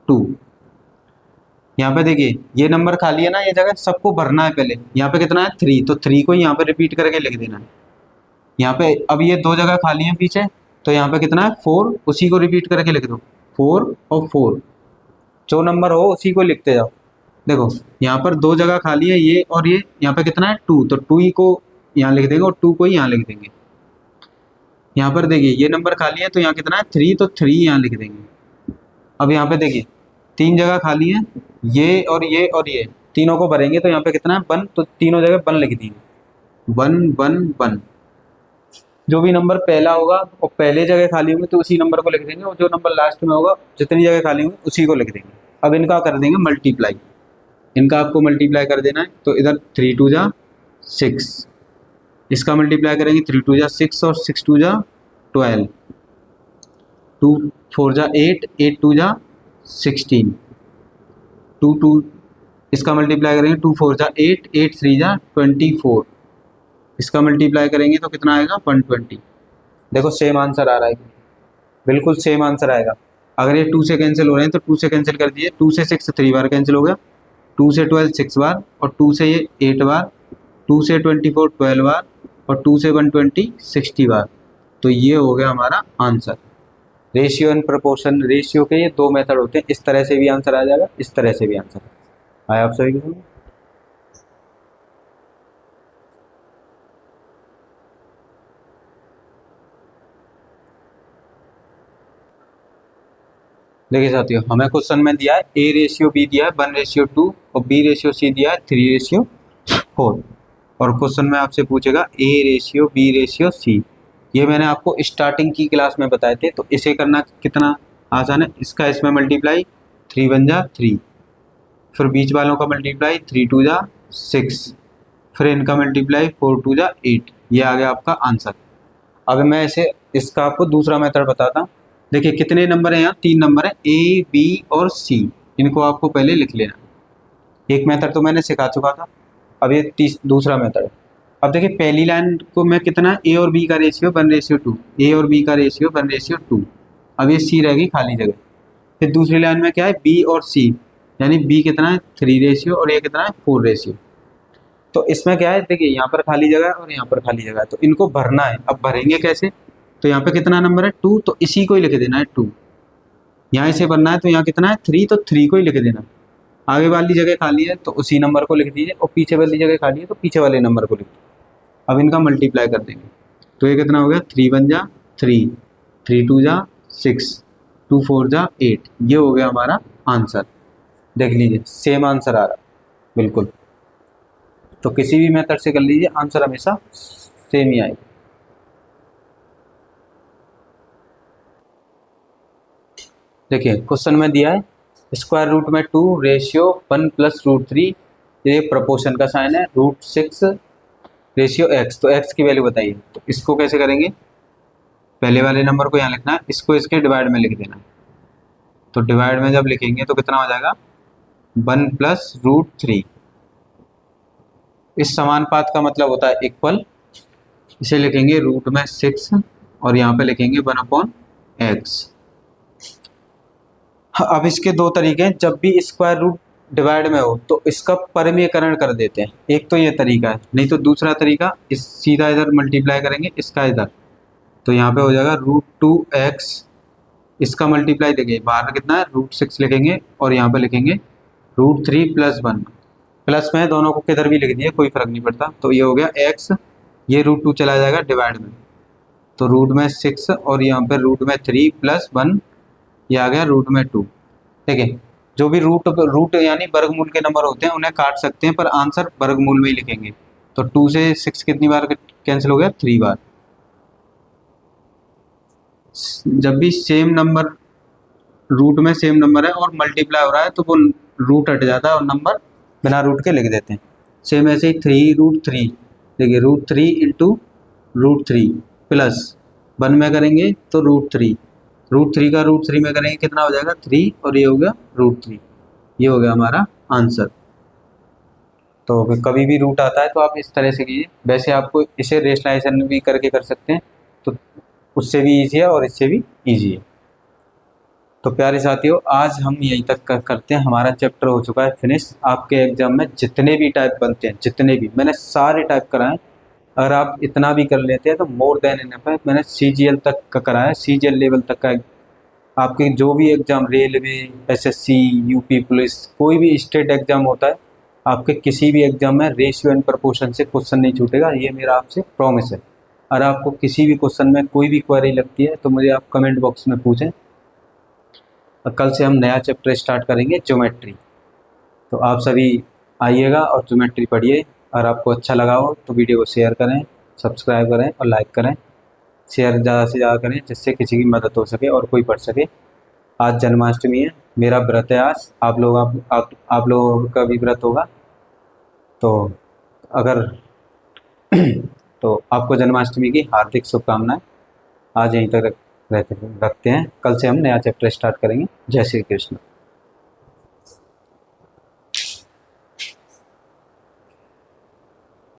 2। यहाँ पे देखिए ये नंबर खाली है ना, ये जगह सबको भरना है पहले। यहाँ पे कितना है 3, तो 3 को यहाँ पे रिपीट करके लिख देना है। यहाँ पे अब ये 2 जगह खाली है पीछे, तो यहाँ पे कितना है 4, उसी को रिपीट करके लिख दो। 4 और 4 जो नंबर हो उसी को लिखते जाओ। देखो यहाँ पर 2 जगह खाली है, ये और ये। यहाँ पे कितना है 2, तो 2 ही को यहाँ लिख देंगे और 2 को ही यहाँ लिख देंगे। यहाँ पर देखिए ये नंबर खाली है, तो यहाँ कितना है 3, तो 3 यहाँ लिख देंगे। अब यहाँ पे देखिए 3 जगह खाली है, ये और ये और ये, तीनों को भरेंगे तो यहाँ पे कितना है 1, तो तीनों जगह 1 लिख दिए। 1 1 1, जो भी नंबर पहला होगा और पहले जगह खाली होंगे तो उसी नंबर को लिख देंगे, और जो नंबर लास्ट में होगा जितनी जगह खाली होंगी उसी को लिख देंगे। अब इनका कर देंगे मल्टीप्लाई, इनका आपको मल्टीप्लाई कर देना है। तो इधर 3 2 जा 6, इसका मल्टीप्लाई करेंगे 3 2 जा 6 और 6 2 जा 12, 2 4 जा 8, 8 2 जा 16, 2 2 इसका मल्टीप्लाई करेंगे 2 4 जा 8, 8 3 जा 24, इसका मल्टीप्लाई करेंगे तो कितना आएगा 120। देखो सेम आंसर आ रहा है, बिल्कुल सेम आंसर आएगा। अगर ये 2 से कैंसिल हो रहे हैं तो 2 से कैंसिल कर दिए, 2 से 6 3 बार कैंसिल हो गया, 2 से 12 6 बार, और 2 से ये 8 बार, 2 से 24 12 बार, और 2 से 120 60 बार। तो ये हो गया हमारा answer. Ratio and proportion, ratio के ये 2 मेथड होते हैं, इस तरह से भी आंसर आ जाएगा, इस तरह से भी आंसर आया। आप सभी को देखिए साथियों, हमें क्वेश्चन में दिया है A/B दिया है 1/2 और B/C दिया है 3/4, और क्वेश्चन में आपसे पूछेगा A/B/C। ये मैंने आपको स्टार्टिंग की क्लास में बताए थे, तो इसे करना कितना आसान है। इसका इसमें मल्टीप्लाई 3 1 जा 3, फिर बीच वालों का मल्टीप्लाई 3 2 जा 6, फिर इनका मल्टीप्लाई 4 2 जा 8। ये आ गया आपका आंसर। अब मैं इसे इसका आपको दूसरा मेथड बताता हूँ। देखिए कितने नंबर हैं, यहाँ 3 नंबर हैं A B और C, इनको आपको पहले लिख लेना। एक मेथड तो मैंने सिखा चुका था, अब ये दूसरा मेथड है। अब देखिए पहली लाइन को मैं कितना है, A और B का रेशियो 1/2, A और B का रेशियो 1/2। अब ये C रहेगी खाली जगह। फिर दूसरी लाइन में क्या है B और C, यानी B कितना है 3 और ये कितना है 4। तो इसमें क्या है, देखिए यहाँ पर खाली जगह है और यहाँ पर खाली जगह है, तो इनको भरना है। अब भरेंगे कैसे, तो यहाँ पे कितना नंबर है 2, तो इसी को ही लिख देना है 2। यहाँ इसे भरना है तो यहाँ कितना है 3, तो 3 को ही लिख देना। आगे वाली जगह खाली है तो उसी नंबर को लिख दीजिए, और पीछे वाली जगह खाली है तो पीछे वाले नंबर को लिख दीजिए। अब इनका मल्टीप्लाई कर देंगे, तो ये कितना हो गया 3 1 जा 3, 3 2 जा 6, 2 4 जा 8। ये हो गया हमारा आंसर। देख लीजिए सेम आंसर आ रहा है बिल्कुल। तो किसी भी मेथड से कर लीजिए, आंसर हमेशा सेम ही आएगा। देखिए क्वेश्चन में दिया है स्क्वायर रूट में 2 रेशियो 1 + √3, ये प्रोपोर्शन का साइन है, √6 रेशियो x। तो x की वैल्यू बताइए। तो इसको कैसे करेंगे, पहले वाले नंबर को यहाँ लिखना है, इसको इसके डिवाइड में लिख देना है। तो डिवाइड में जब लिखेंगे तो कितना हो जाएगा 1 + √3। इस समानुपात का मतलब होता है इक्वल। इसे लिखेंगे रूट में 6 और यहाँ पे लिखेंगे 1/x। अब इसके 2 तरीके हैं, जब भी स्क्वायर रूट डिवाइड में हो तो इसका परमीकरण कर देते हैं। एक तो ये तरीका है, नहीं तो दूसरा तरीका इस सीधा इधर मल्टीप्लाई करेंगे, इसका इधर, तो यहाँ पे हो जाएगा √2x। इसका मल्टीप्लाई देखिए बाहर कितना है √6 लिखेंगे और यहाँ पे लिखेंगे √3 + 1। प्लस में दोनों को किधर भी लिख दिए कोई फर्क नहीं पड़ता। तो ये हो गया x, ये √2 चला जाएगा डिवाइड में, तो रूट में 6 और यहाँ पे √3 + 1, ये आ गया √2। ठीक है, जो भी रूट यानी वर्गमूल के नंबर होते हैं उन्हें काट सकते हैं, पर आंसर वर्गमूल में ही लिखेंगे। तो 2 से 6 कितनी बार कैंसिल हो गया 3 बार। जब भी सेम नंबर रूट में सेम नंबर है और मल्टीप्लाई हो रहा है तो वो रूट हट जाता है और नंबर बिना रूट के लिख देते हैं। सेम ऐसे ही 3√3, देखिए √3 × √3 प्लस 1 में करेंगे तो √3, √3 का √3 में करेंगे कितना हो जाएगा 3, और ये हो गया √3। ये हो गया हमारा आंसर। तो कभी भी रूट आता है तो आप इस तरह से कीजिए। वैसे आपको इसे रेशनलाइजेशन भी करके कर सकते हैं, तो उससे भी ईजी है और इससे भी ईजी है। तो प्यारे साथियों, आज हम यहीं तक करते हैं। हमारा चैप्टर हो चुका है फिनिश। आपके एग्जाम में जितने भी टाइप बनते हैं, जितने भी, मैंने सारे टाइप कराए। अगर आप इतना भी कर लेते हैं तो मोर देन इनफ है। मैंने CGL तक का कराया, CGL लेवल तक का। आपके जो भी exam, railway, SSC, UP police, कोई भी स्टेट एग्जाम होता है, आपके किसी भी एग्जाम में रेशियो एंड प्रपोर्शन से क्वेश्चन नहीं छूटेगा, ये मेरा आपसे प्रॉमिस है। अगर आपको किसी भी क्वेश्चन में कोई भी क्वेरी लगती है तो मुझे आप कमेंट बॉक्स में पूछें। और कल से हम नया चैप्टर स्टार्ट करेंगे, ज्योमेट्री। तो आप सभी आइएगा और ज्योमेट्री पढ़िए। अगर आपको अच्छा लगा हो तो वीडियो को शेयर करें, सब्सक्राइब करें और लाइक करें। शेयर ज़्यादा से ज़्यादा करें जिससे किसी की मदद हो सके और कोई पढ़ सके। आज जन्माष्टमी है, मेरा व्रत है आज। आप लोगों का भी व्रत होगा। तो अगर तो आपको जन्माष्टमी की हार्दिक शुभकामनाएं। आज यहीं तक रखते हैं। कल से हम नया चैप्टर स्टार्ट करेंगे। जय श्री कृष्ण।